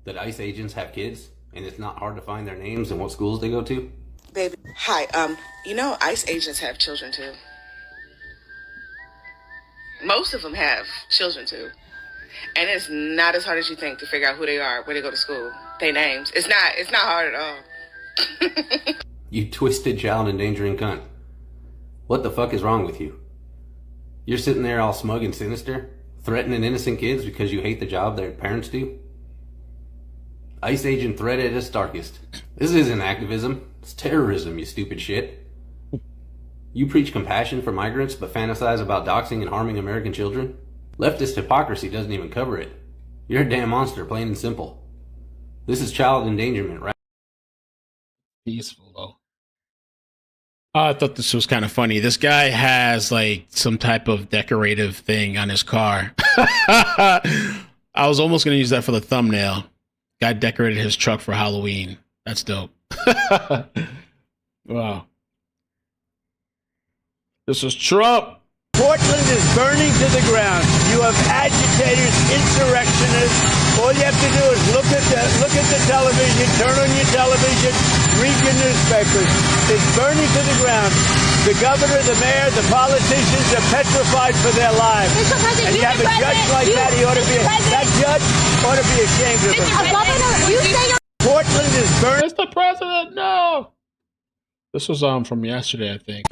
that ICE agents have kids, and it's not hard to find their names and what schools they go to. Baby, hi. You know, ICE agents have children too. Most of them have children too. And it's not as hard as you think to figure out who they are, where they go to school, their names. It's not hard at all. You twisted child endangering cunt. What the fuck is wrong with you? You're sitting there all smug and sinister, threatening innocent kids because you hate the job their parents do? ICE agent threat at its darkest. This isn't activism. It's terrorism, you stupid shit. You preach compassion for migrants but fantasize about doxing and harming American children? Leftist hypocrisy doesn't even cover it. You're a damn monster, plain and simple. This is child endangerment, right? Peaceful, though. I thought this was kind of funny. This guy has like some type of decorative thing on his car. I was almost going to use that for the thumbnail. Guy decorated his truck for Halloween. That's dope. Wow. This is Trump. Portland is burning to the ground. You have agitators, insurrectionists. All you have to do is look at the television, turn on your television, read your newspapers. It's burning to the ground. The governor, the mayor, the politicians are petrified for their lives. And you have a judge like that, that judge ought to be ashamed of him. Portland is burning. It's the president. No. This was from yesterday, I think.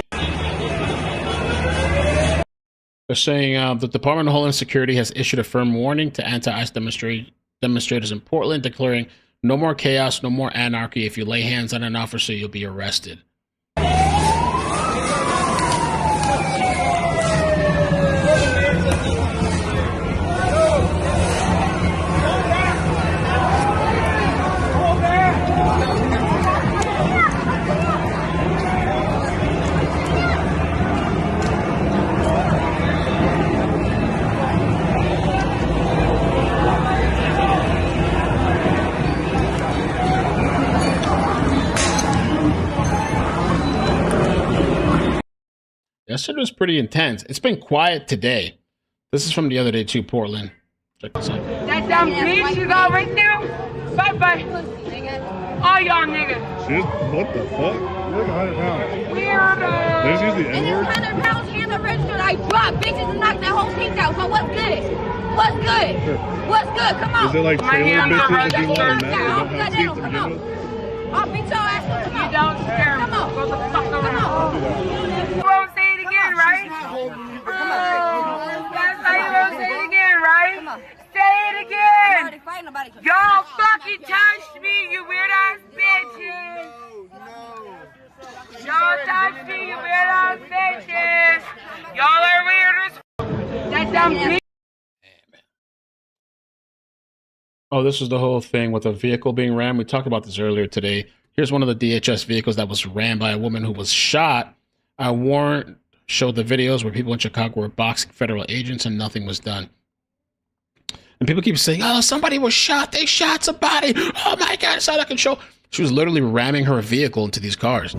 They're saying the Department of Homeland Security has issued a firm warning to anti-ICE demonstrators in Portland, declaring no more chaos, no more anarchy. If you lay hands on an officer, you'll be arrested. Yesterday was pretty intense. It's been quiet today. This is from the other day too, Portland. Check this out. That dumb bitch you got right there? Bye-bye. All y'all niggas. What the fuck? You're like 100 pounds. Weirdo. There's usually And N-word. it's 100 pounds and the register I dropped. Bitches and knocked that whole piece out. So what's good? What's good? What's good? Come on. Is it like My trailer hands are bitches that you want registered. to I'll have cut seats down. to Come begin on. with? I'll beat your ass. Come on. You don't scare me. Come on. Go the fuck around. You won't say it again, right? That's how you won't say it again, right? Say it again. Y'all fucking touched me, you weird ass bitches. Y'all touched me, you weird ass bitches. Y'all are weird as that dumb bitch. Oh, this is the whole thing with a vehicle being rammed. We talked about this earlier today. Here's one of the DHS vehicles that was rammed by a woman who was shot. A warrant showed the videos where people in Chicago were boxing federal agents and nothing was done. And people keep saying, oh, somebody was shot. They shot somebody. Oh my God, it's not I can show. She was literally ramming her vehicle into these cars.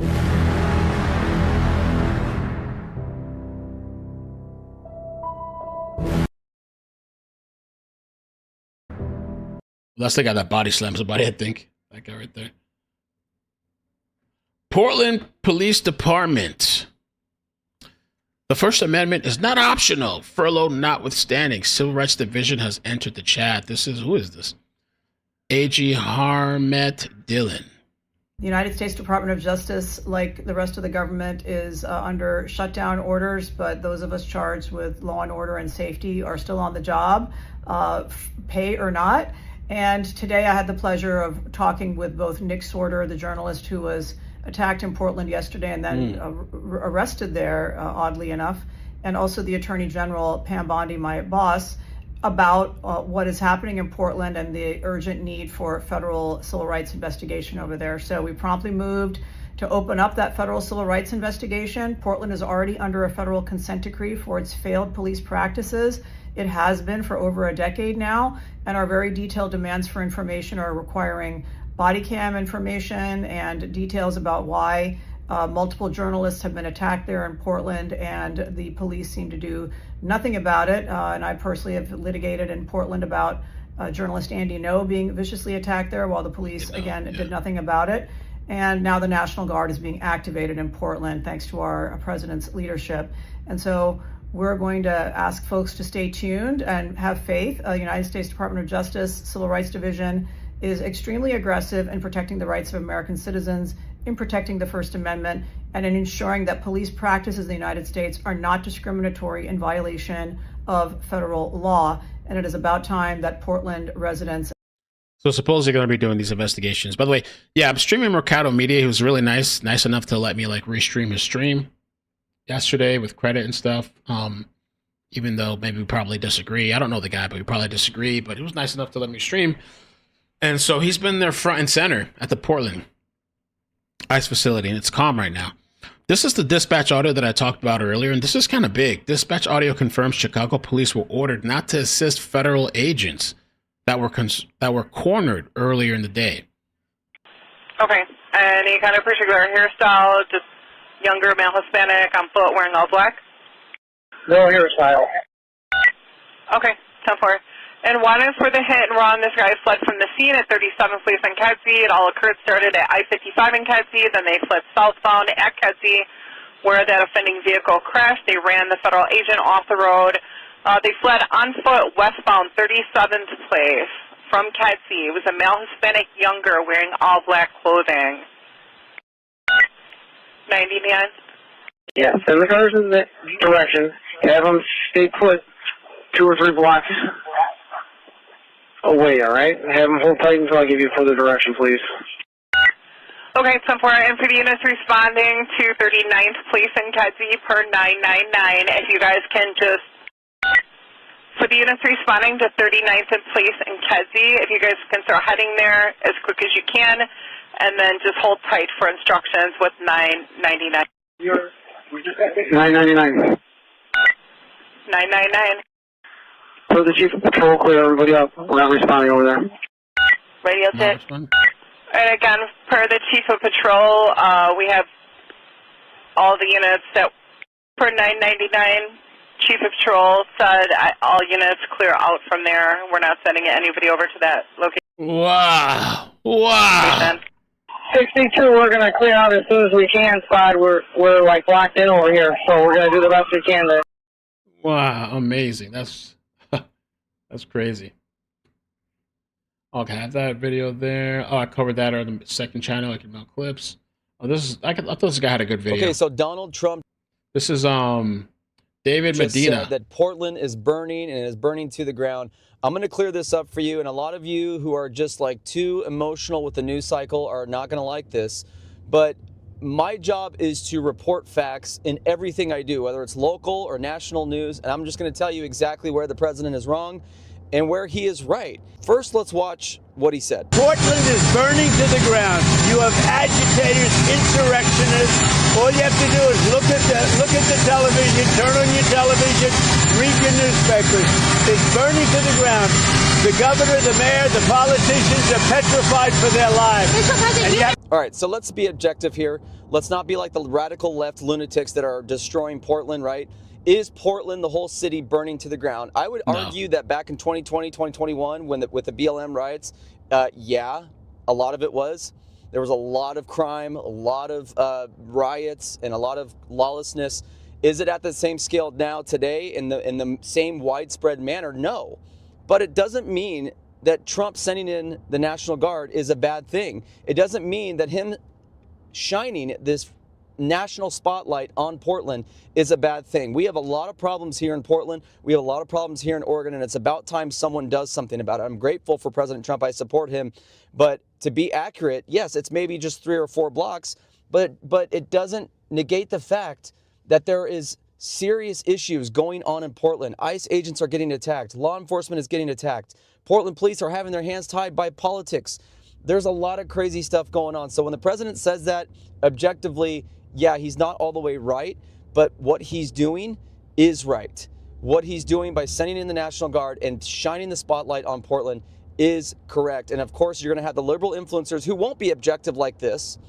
Unless they got that body slam somebody, I think. That guy right there. Portland Police Department. The First Amendment is not optional. Furlough notwithstanding. Civil Rights Division has entered the chat. Who is this? A.G. Harmet Dillon. The United States Department of Justice, like the rest of the government, is under shutdown orders, but those of us charged with law and order and safety are still on the job, pay or not. And today I had the pleasure of talking with both Nick Sorter, the journalist who was attacked in Portland yesterday and then arrested there, oddly enough, and also the Attorney General, Pam Bondi, my boss, about what is happening in Portland and the urgent need for federal civil rights investigation over there. So we promptly moved to open up that federal civil rights investigation. Portland is already under a federal consent decree for its failed police practices. It has been for over a decade now, and our very detailed demands for information are requiring body cam information and details about why multiple journalists have been attacked there in Portland, and the police seem to do nothing about it. And I personally have litigated in Portland about journalist Andy No being viciously attacked there, while the police, did nothing about it. And now the National Guard is being activated in Portland thanks to our president's leadership. And so we're going to ask folks to stay tuned and have faith. United States Department of Justice, Civil Rights Division is extremely aggressive in protecting the rights of American citizens, in protecting the First Amendment, and in ensuring that police practices in the United States are not discriminatory in violation of federal law. And it is about time that Portland residents. So supposedly going to be doing these investigations. By the way, yeah, I'm streaming Mercado Media. He was really nice enough to let me restream his stream yesterday with credit and stuff. Even though maybe we probably disagree. I don't know the guy, but we probably disagree. But he was nice enough to let me stream. And so he's been there front and center at the Portland ICE facility, and it's calm right now. This is the dispatch audio that I talked about earlier, and this is kind of big. Dispatch audio confirms Chicago police were ordered not to assist federal agents that were cornered earlier in the day. Okay. Any kind of particular hairstyle, just younger male Hispanic on foot wearing all black? No hairstyle. Okay, 10-4. And one is for the hit and run. This guy fled from the scene at 37th Place in Kedzie. It all started at I-55 in Kedzie. Then they fled southbound at Kedzie, where that offending vehicle crashed. They ran the federal agent off the road. They fled on foot westbound 37th Place from Kedzie. It was a male Hispanic younger wearing all black clothing. 99. Yeah, send the cars in that direction. Have them stay put 2 or 3 blocks away, all right? Have them hold tight until I give you further direction, please. Okay, 10-4. And for the units responding to 39th Place in Kedzie per 999, if you guys can just, for the units responding to 39th Place in Kedzie, if you guys can start heading there as quick as you can, and then just hold tight for instructions with 999. 999. 999. For the chief of patrol, clear everybody up. We're not responding over there. Radio check. And again, per the chief of patrol, we have all the units that per 999. Chief of patrol said all units clear out from there. We're not sending anybody over to that location. Wow. Wow. 62, we're going to clear out as soon as we can, Spot. We're locked in over here, so we're going to do the best we can there. Wow, amazing. That's crazy. Okay, I have that video there. Oh, I covered that on the second channel, iCkEdMeL clips. Oh, I thought this guy had a good video. Okay, so Donald Trump. This is David Medina. Said that Portland is burning and is burning to the ground. I'm going to clear this up for you, and a lot of you who are just too emotional with the news cycle are not going to like this, but my job is to report facts in everything I do, whether it's local or national news, and I'm just going to tell you exactly where the president is wrong and where he is right. First, let's watch what he said. Portland is burning to the ground. You have agitators, insurrectionists. All you have to do is look at the television, turn on your television, read your newspapers. It's burning to the ground. The governor, the mayor, the politicians are petrified for their lives. All right, so let's be objective here. Let's not be like the radical left lunatics that are destroying Portland, right? Is Portland, the whole city, burning to the ground? I would argue that back in 2020, 2021, with the BLM riots, yeah, a lot of it was. There was a lot of crime, a lot of riots, and a lot of lawlessness. Is it at the same scale now today in the same widespread manner? No. But it doesn't mean that Trump sending in the National Guard is a bad thing. It doesn't mean that him shining this national spotlight on Portland is a bad thing. We have a lot of problems here in Portland. We have a lot of problems here in Oregon, and it's about time someone does something about it. I'm grateful for President Trump. I support him. But to be accurate, yes, it's maybe just 3 or 4 blocks, but it doesn't negate the fact that there is serious issues going on in Portland. ICE agents are getting attacked. Law enforcement is getting attacked. Portland police are having their hands tied by politics. There's a lot of crazy stuff going on. So when the president says that, objectively, yeah, he's not all the way right, but what he's doing is right. What he's doing by sending in the National Guard and shining the spotlight on Portland is correct. And of course, you're going to have the liberal influencers who won't be objective like this,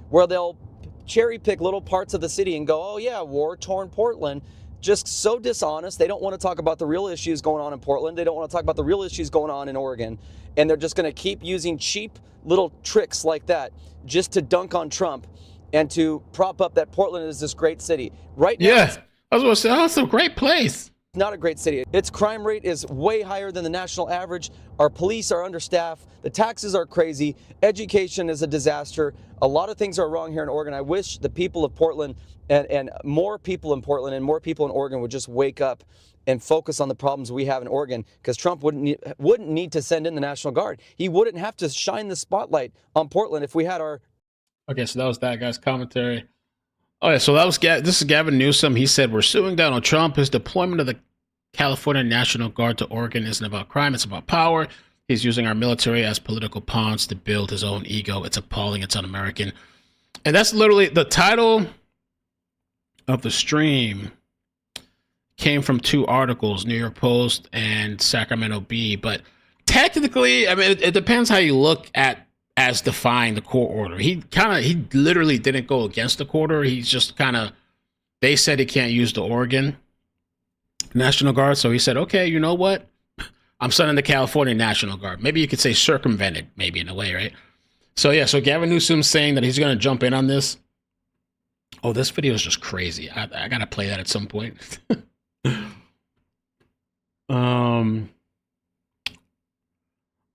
where they'll cherry pick little parts of the city and go, oh yeah, war-torn Portland. Just so dishonest. They don't want to talk about the real issues going on in Portland. They don't want to talk about the real issues going on in Oregon. And they're just going to keep using cheap little tricks like that just to dunk on Trump and to prop up that Portland is this great city. Right now, yeah, I was going to say, oh, it's a great place. Not a great city. Its crime rate is way higher than the national average. Our police are understaffed. The taxes are crazy. Education is a disaster. A lot of things are wrong here in Oregon. I wish the people of Portland and more people in Portland and more people in Oregon would just wake up and focus on the problems we have in Oregon, because Trump wouldn't need to send in the National Guard. He wouldn't have to shine the spotlight on Portland if we had our... Okay, so that was that guy's commentary. Oh, yeah, so that was this is Gavin Newsom. He said, we're suing Donald Trump. His deployment of the California National Guard to Oregon isn't about crime. It's about power. He's using our military as political pawns to build his own ego. It's appalling. It's un-American. And that's literally the title of the stream. Came from 2 articles, New York Post and Sacramento Bee. But technically, I mean, it depends how you look at as defying the court order. He literally didn't go against the court order. He's just they said he can't use the Oregon National Guard. So he said, okay, you know what? I'm sending the California National Guard. Maybe you could say circumvented, maybe in a way, right? So yeah, so Gavin Newsom's saying that he's going to jump in on this. Oh, this video is just crazy. I got to play that at some point.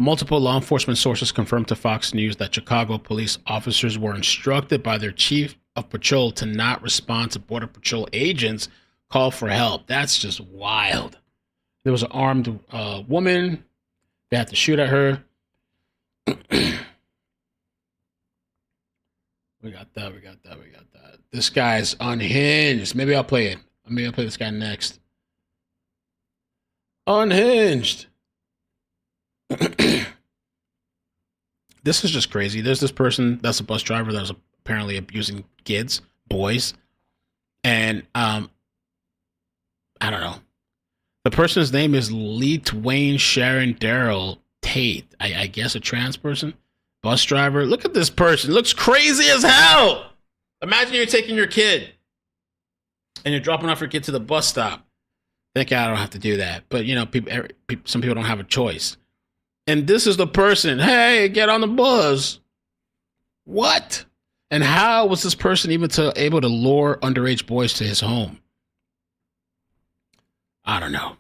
Multiple law enforcement sources confirmed to Fox News that Chicago police officers were instructed by their chief of patrol to not respond to Border Patrol agents' call for help. That's just wild. There was an armed woman. They had to shoot at her. We got that. This guy's unhinged. Maybe I'll play it. Maybe I'll play this guy next. Unhinged. This is just crazy. There's this person that's a bus driver that was apparently abusing kids, boys. And I don't know. The person's name is Lee Twain Sharon Darrell Tate. I guess a trans person. Bus driver. Look at this person. Looks crazy as hell. Imagine you're taking your kid and you're dropping off your kid to the bus stop. Thank God I don't have to do that. But, you know, some people don't have a choice. And this is the person. Hey, get on the bus. What? And how was this person even able to lure underage boys to his home? I don't know.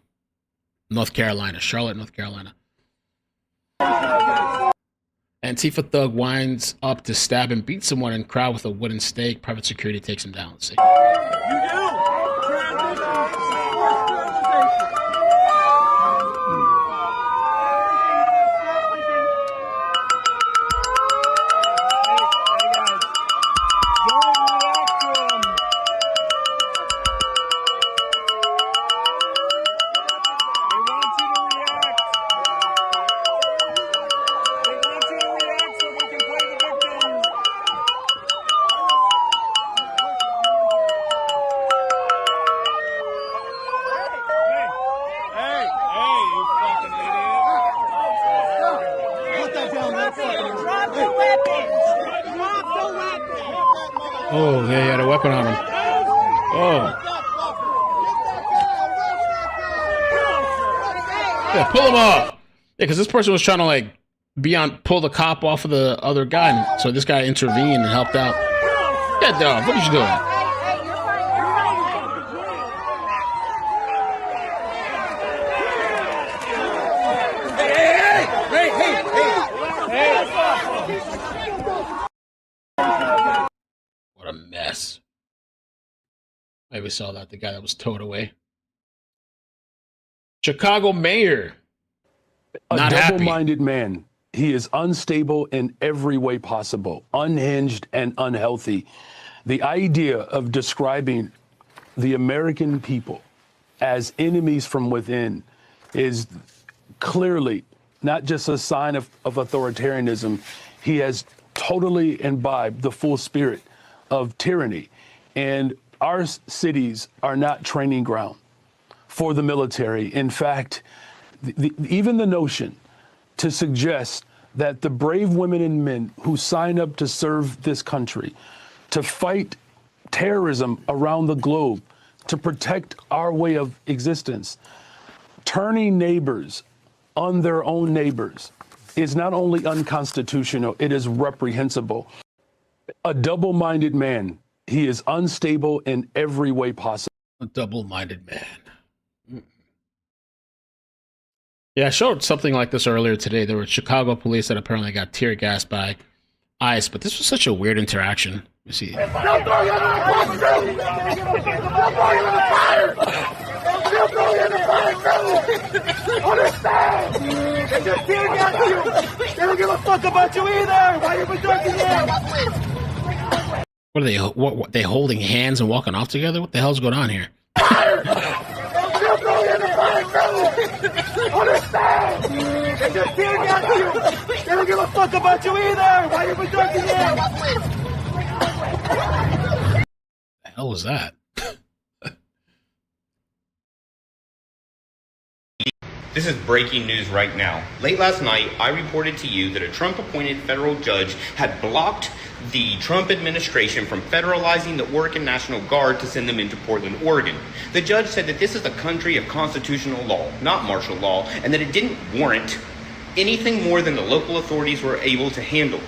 North Carolina. Charlotte, North Carolina. Antifa thug winds up to stab and beat someone in crowd with a wooden stake. Private security takes him down. Let's see. Oh, yeah, he had a weapon on him. Oh. Yeah, pull him off. Yeah, because this person was trying to like pull the cop off of the other guy. And so this guy intervened and helped out. Get down. What are you doing? What a mess. Maybe saw that, the guy that was towed away. Chicago mayor. Not a happy. double-minded man. He is unstable in every way possible, unhinged and unhealthy. The idea of describing the American people as enemies from within is clearly not just a sign of authoritarianism. He has totally imbibed the full spirit of tyranny. And our cities are not training ground for the military. In fact, even the notion to suggest that the brave women and men who sign up to serve this country, to fight terrorism around the globe, to protect our way of existence, turning neighbors on their own neighbors is not only unconstitutional, it is reprehensible. A double-minded man. He is unstable in every way possible. A double-minded man. Yeah, I showed something like this earlier today. There were Chicago police that apparently got tear gassed by ICE, but this was such a weird interaction. You see. They'll throw you in the fire! They'll throw you in the fire, too! Understand! They just tear gas you! They don't give a fuck about you either! Why are you protecting them? What are they? What they holding hands and walking off together? What the hell's going on here? They'll throw you in the fire, too! Understand! They just tear gas you! They don't give a fuck about you either! Why are you protecting them? What the hell was that? This is breaking news right now. Late last night, I reported to you that a Trump-appointed federal judge had blocked the Trump administration from federalizing the Oregon National Guard to send them into Portland, Oregon. The judge said that this is a country of constitutional law, not martial law, and that it didn't warrant anything more than the local authorities were able to handle.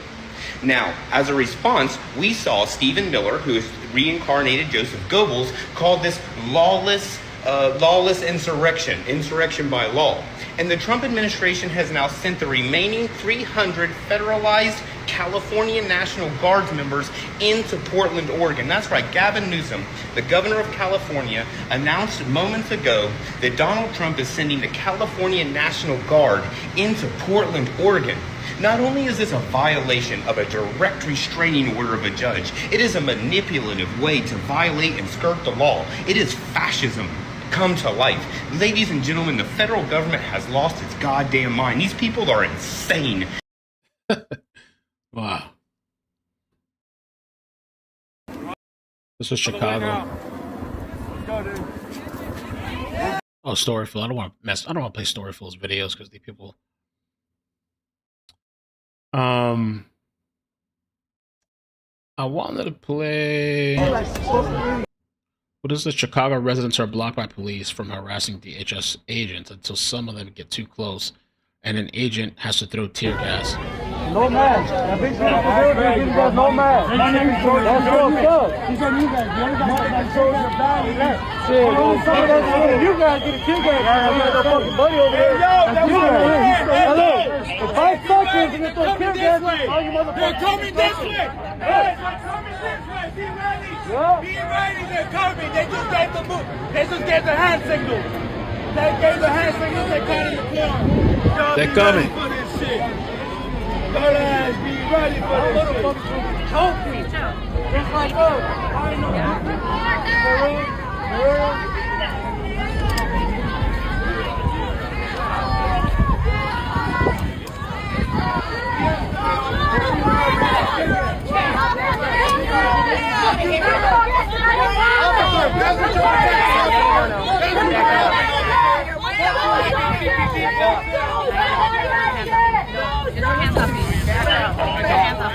Now, as a response, we saw Stephen Miller, who is reincarnated Joseph Goebbels, called this lawless insurrection by law. And the Trump administration has now sent the remaining 300 federalized California National Guards members into Portland, Oregon. That's right, Gavin Newsom, the governor of California, announced moments ago that Donald Trump is sending the California National Guard into Portland, Oregon. Not only is this a violation of a direct restraining order of a judge, it is a manipulative way to violate and skirt the law. It is fascism come to life. Ladies and gentlemen, the federal government has lost its goddamn mind. These people are insane. Wow. This is Chicago. Oh, Storyfield. I don't want to play Storyfield's videos because the people. I wanted to play. What is the Chicago residents are blocked by police from harassing DHS agents until some of them get too close and an agent has to throw tear gas. No man. The big building there's no man. That's what's up. He said you guys. The other guy shows up down here. Shit. You guys get a tear gas. You got no fucking buddy over there. That's you guys. Look, in 5 seconds you get those tear gas. All you motherfuckers. They're coming this way. They're coming this way. Be ready. Be ready. They're coming. They just gave the move. They just gave the hand signal. They gave the hand signal. They got in the corner. They're coming. Be ready for this shit. Choke me. Just like us. I know. Hands up.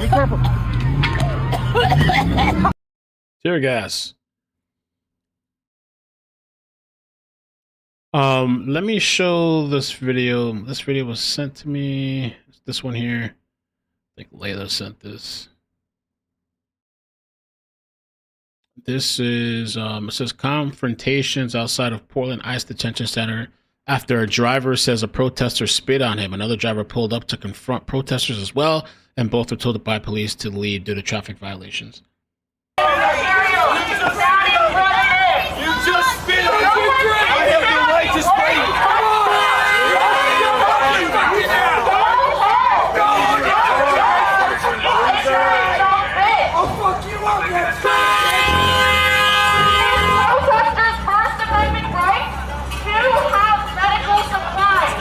Be careful. Tear gas. Let me show this video. This video was sent to me. It's this one here. I think Layla sent this. This is, it says confrontations outside of Portland ICE Detention Center after a driver says a protester spit on him. Another driver pulled up to confront protesters as well, and both were told by police to leave due to traffic violations. You just spit on me. I have the right to spray you. I'll fuck you up next time. Protesters' First Amendment right to have medical supplies.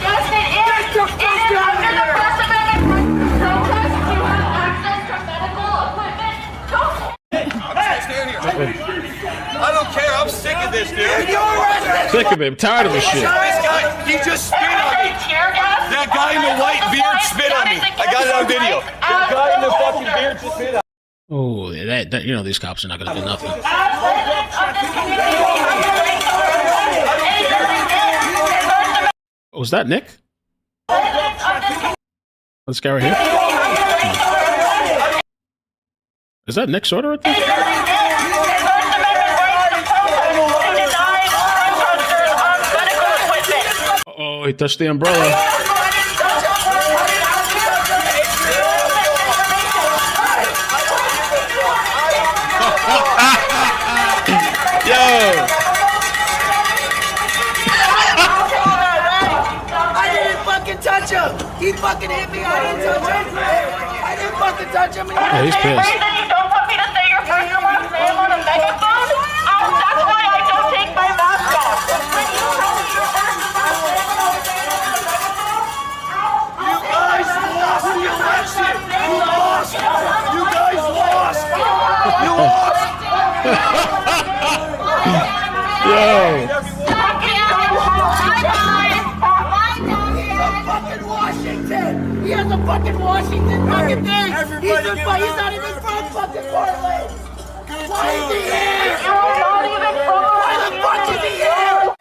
Yes, it is. It is under the First Amendment right to protest to have access to medical equipment. I don't care. I'm sick of this, dude. Sick of it. I'm tired of this shit. This guy, he just spit on me. That guy in the white beard spit on me. I got it on video. That guy in the fucking beard just spit on me. Oh, that you know these cops are not gonna do nothing. Oh, is that Nick? This guy right here? Is that Nick's order right there? Oh, he touched the umbrella. Yo! I didn't fucking touch him. He fucking hit me. I didn't touch him. I didn't fucking touch him. Oh, he's pissed. You don't want me to say your first and last name on a megaphone? That's why I don't take my mask off. When you tell me your first and last name on a megaphone, you guys lost the election. You lost. You guys lost. You lost. Yo! Washington! He has a fucking Washington fucking thing! He's not even from fucking Portland! Why is he here? Why the fuck is he here?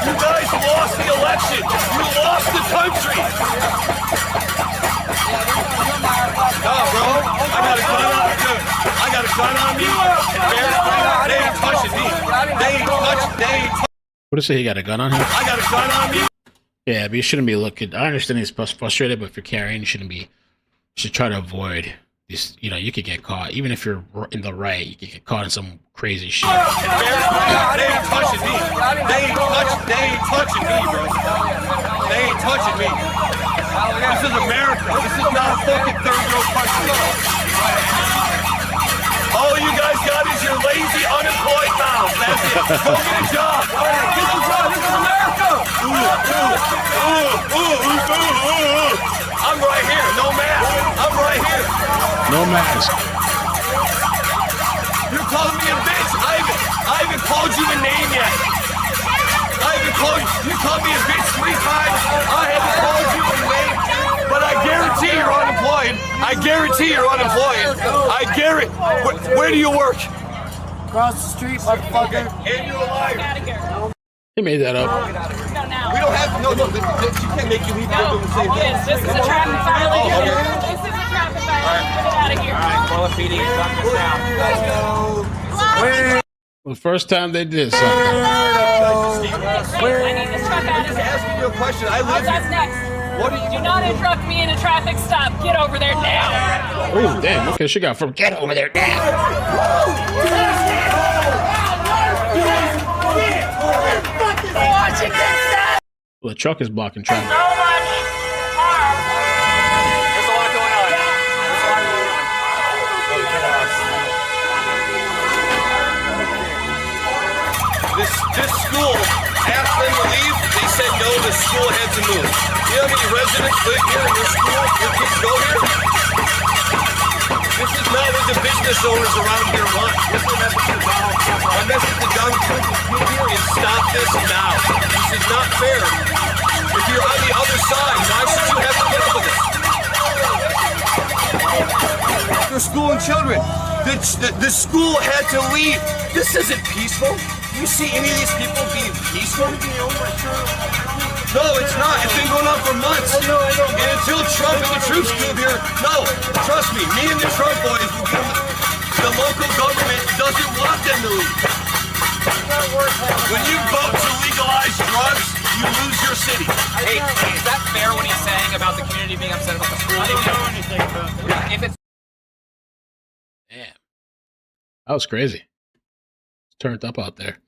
You guys lost the election! You lost the country! Nah, bro. I got a gun on me. I got a gun on me. They ain't touching me. They ain't touching. What did it say? He got a gun on him? I got a gun on me. Yeah, but you shouldn't be looking. I understand he's frustrated, but if you're carrying, you shouldn't be. You should try to avoid this. You know, you could get caught. Even if you're in the right, you could get caught in some crazy shit. They ain't touching me. They ain't touching me, bro. They ain't touching me. This is America. This is not a fucking third world country. All you guys got is your lazy, unemployed mouths. That's it. Go get a job. Get a job. This is America. I'm right here. No mask. I'm right here. No mask. You're calling me a bitch. I haven't called you a name yet. You called me a bitch 3 times. I haven't called you a name. But I guarantee you're unemployed. I guarantee you're unemployed. I guarantee. Where do you work? Across the street, motherfucker. And you're a liar. He made that up. We don't have no. You can't make you leave doing the same thing. This is a traffic violation. This is a traffic violation. Get it out of here. All right, call a PD. Shut this down. The first time they did something. I need this truck out of here. Asking you a question. I live That's next. What do you Do not interrupt me in a traffic stop. Get over there now. Oh, damn. Okay, she got from get over there now. Well, the truck is blocking traffic. There's a lot going on. This school asked them to leave. They said no, the school had to move. You know how many residents live here in this school? Your kids go here? This is not what the business owners around here want. This is what my message to Donald Trump is get here and stop this now. This is not fair. If you're on the other side, my were schooling children. The school had to leave. This isn't peaceful. Do you see any of these people being peaceful? No, it's not. It's been going on for months. And until Trump and the troops move here, no, trust me and the Trump boys, the local government doesn't want them to leave. When you vote to legalize drugs, you lose your city. Hey, is that fair what he's saying about the community being upset about the school? I don't know anything about that. If it's Damn. That was crazy. It's turned up out there.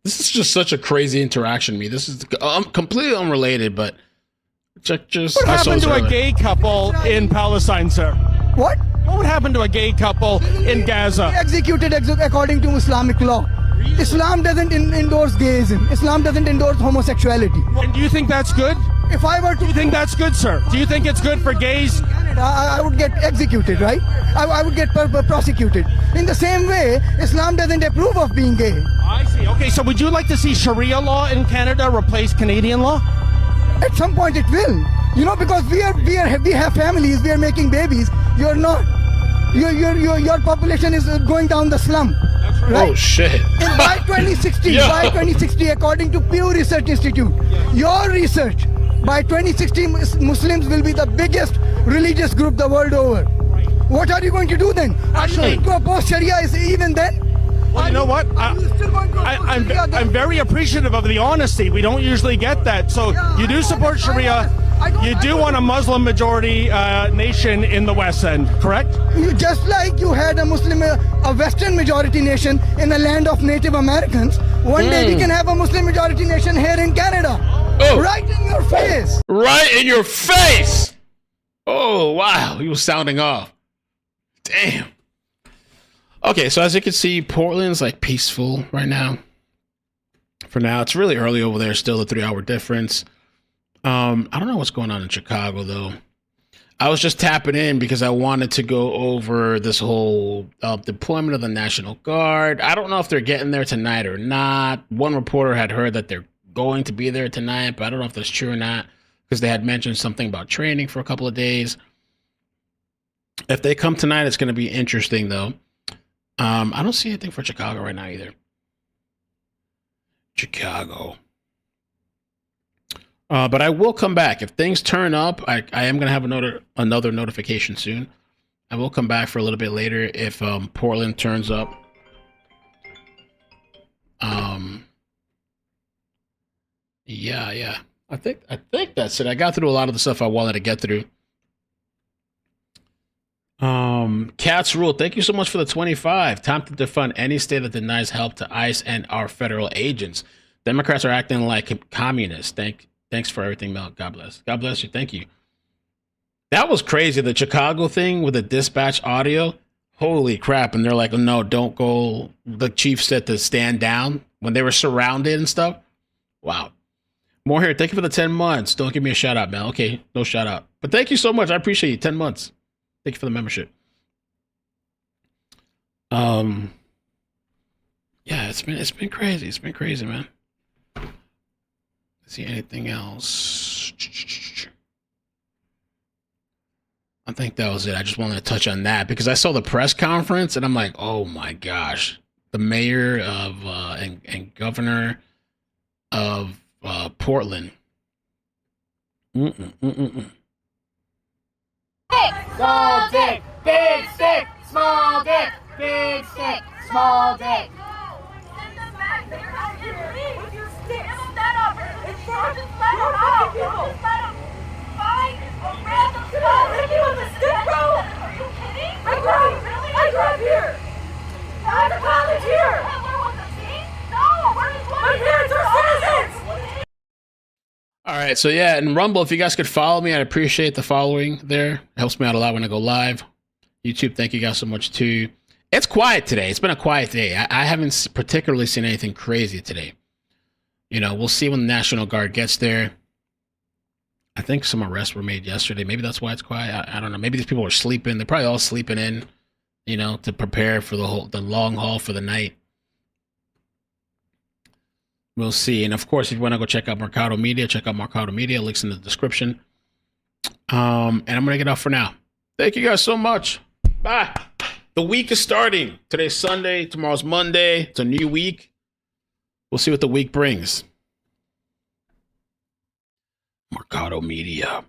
This is just such a crazy interaction to me. This is completely unrelated, but just what happened to a gay couple in Palestine, sir? What? What would happen to a gay couple in Gaza? Executed according to Islamic law. Islam doesn't endorse gayism. Islam doesn't endorse homosexuality. And do you think that's good? If I were to... Do you think that's good, sir? Do you think it's good for gays? I would get executed, right? I would get prosecuted. In the same way, Islam doesn't approve of being gay. I see. Okay, so would you like to see Sharia law in Canada replace Canadian law? At some point it will. You know, because we have families, we are making babies. You're not. Your population is going down the slum. Right? Oh shit. And by 2060, according to Pew Research Institute, your research, by 2060 Muslims will be the biggest religious group the world over. What are you going to do then? Are you going to oppose Sharia even then? Well, you know what? I'm very appreciative of the honesty. We don't usually get that. So you do support Sharia. You do want a Muslim majority nation in the West End, correct? Just like you had a Muslim, a Western majority nation in the land of Native Americans, one day we can have a Muslim majority nation here in Canada. Oh. Right in your face. Right in your face. Oh, wow. He was sounding off. Damn. Okay, so as you can see, Portland's like peaceful right now. For now, it's really early over there, still a 3-hour difference. I don't know what's going on in Chicago, though. I was just tapping in because I wanted to go over this whole deployment of the National Guard. I don't know if they're getting there tonight or not. One reporter had heard that they're going to be there tonight, but I don't know if that's true or not because they had mentioned something about training for a couple of days. If they come tonight, it's going to be interesting, though. I don't see anything for Chicago right now either. Chicago. But I will come back. If things turn up, I am going to have another notification soon. I will come back for a little bit later if Portland turns up. Yeah. I think that's it. I got through a lot of the stuff I wanted to get through. Cats Rule, thank you so much for the 25. Time to defund any state that denies help to ICE and our federal agents. Democrats are acting like communists. Thanks for everything, Mel. God bless. God bless you. Thank you. That was crazy. The Chicago thing with the dispatch audio. Holy crap. And they're like, no, don't go. The chief said to stand down when they were surrounded and stuff. Wow. More here. Thank you for the 10 months. Don't give me a shout out, Mel. Okay. No shout out. But thank you so much. I appreciate you. 10 months. Thank you for the membership. Yeah, it's been crazy. It's been crazy, man. See anything else? I think that was it. I just wanted to touch on that because I saw the press conference and I'm like, oh my gosh, the mayor of and governor of Portland. Small dick, big stick, small dick, big stick, small dick. I grew up here. I went to college here. My parents are citizens. All right, so yeah, and Rumble, if you guys could follow me, I'd appreciate the following there. It helps me out a lot when I go live. YouTube, thank you guys so much too. It's quiet today. It's been a quiet day. I haven't particularly seen anything crazy today. You know, we'll see when the National Guard gets there. I think some arrests were made yesterday. Maybe that's why it's quiet. I don't know. Maybe these people were sleeping. They're probably all sleeping in, you know, to prepare for the long haul for the night. We'll see. And of course, if you want to go check out Mercado Media, check out Mercado Media. Links in the description. And I'm going to get off for now. Thank you guys so much. Bye. The week is starting. Today's Sunday. Tomorrow's Monday. It's a new week. We'll see what the week brings. Mercado Media.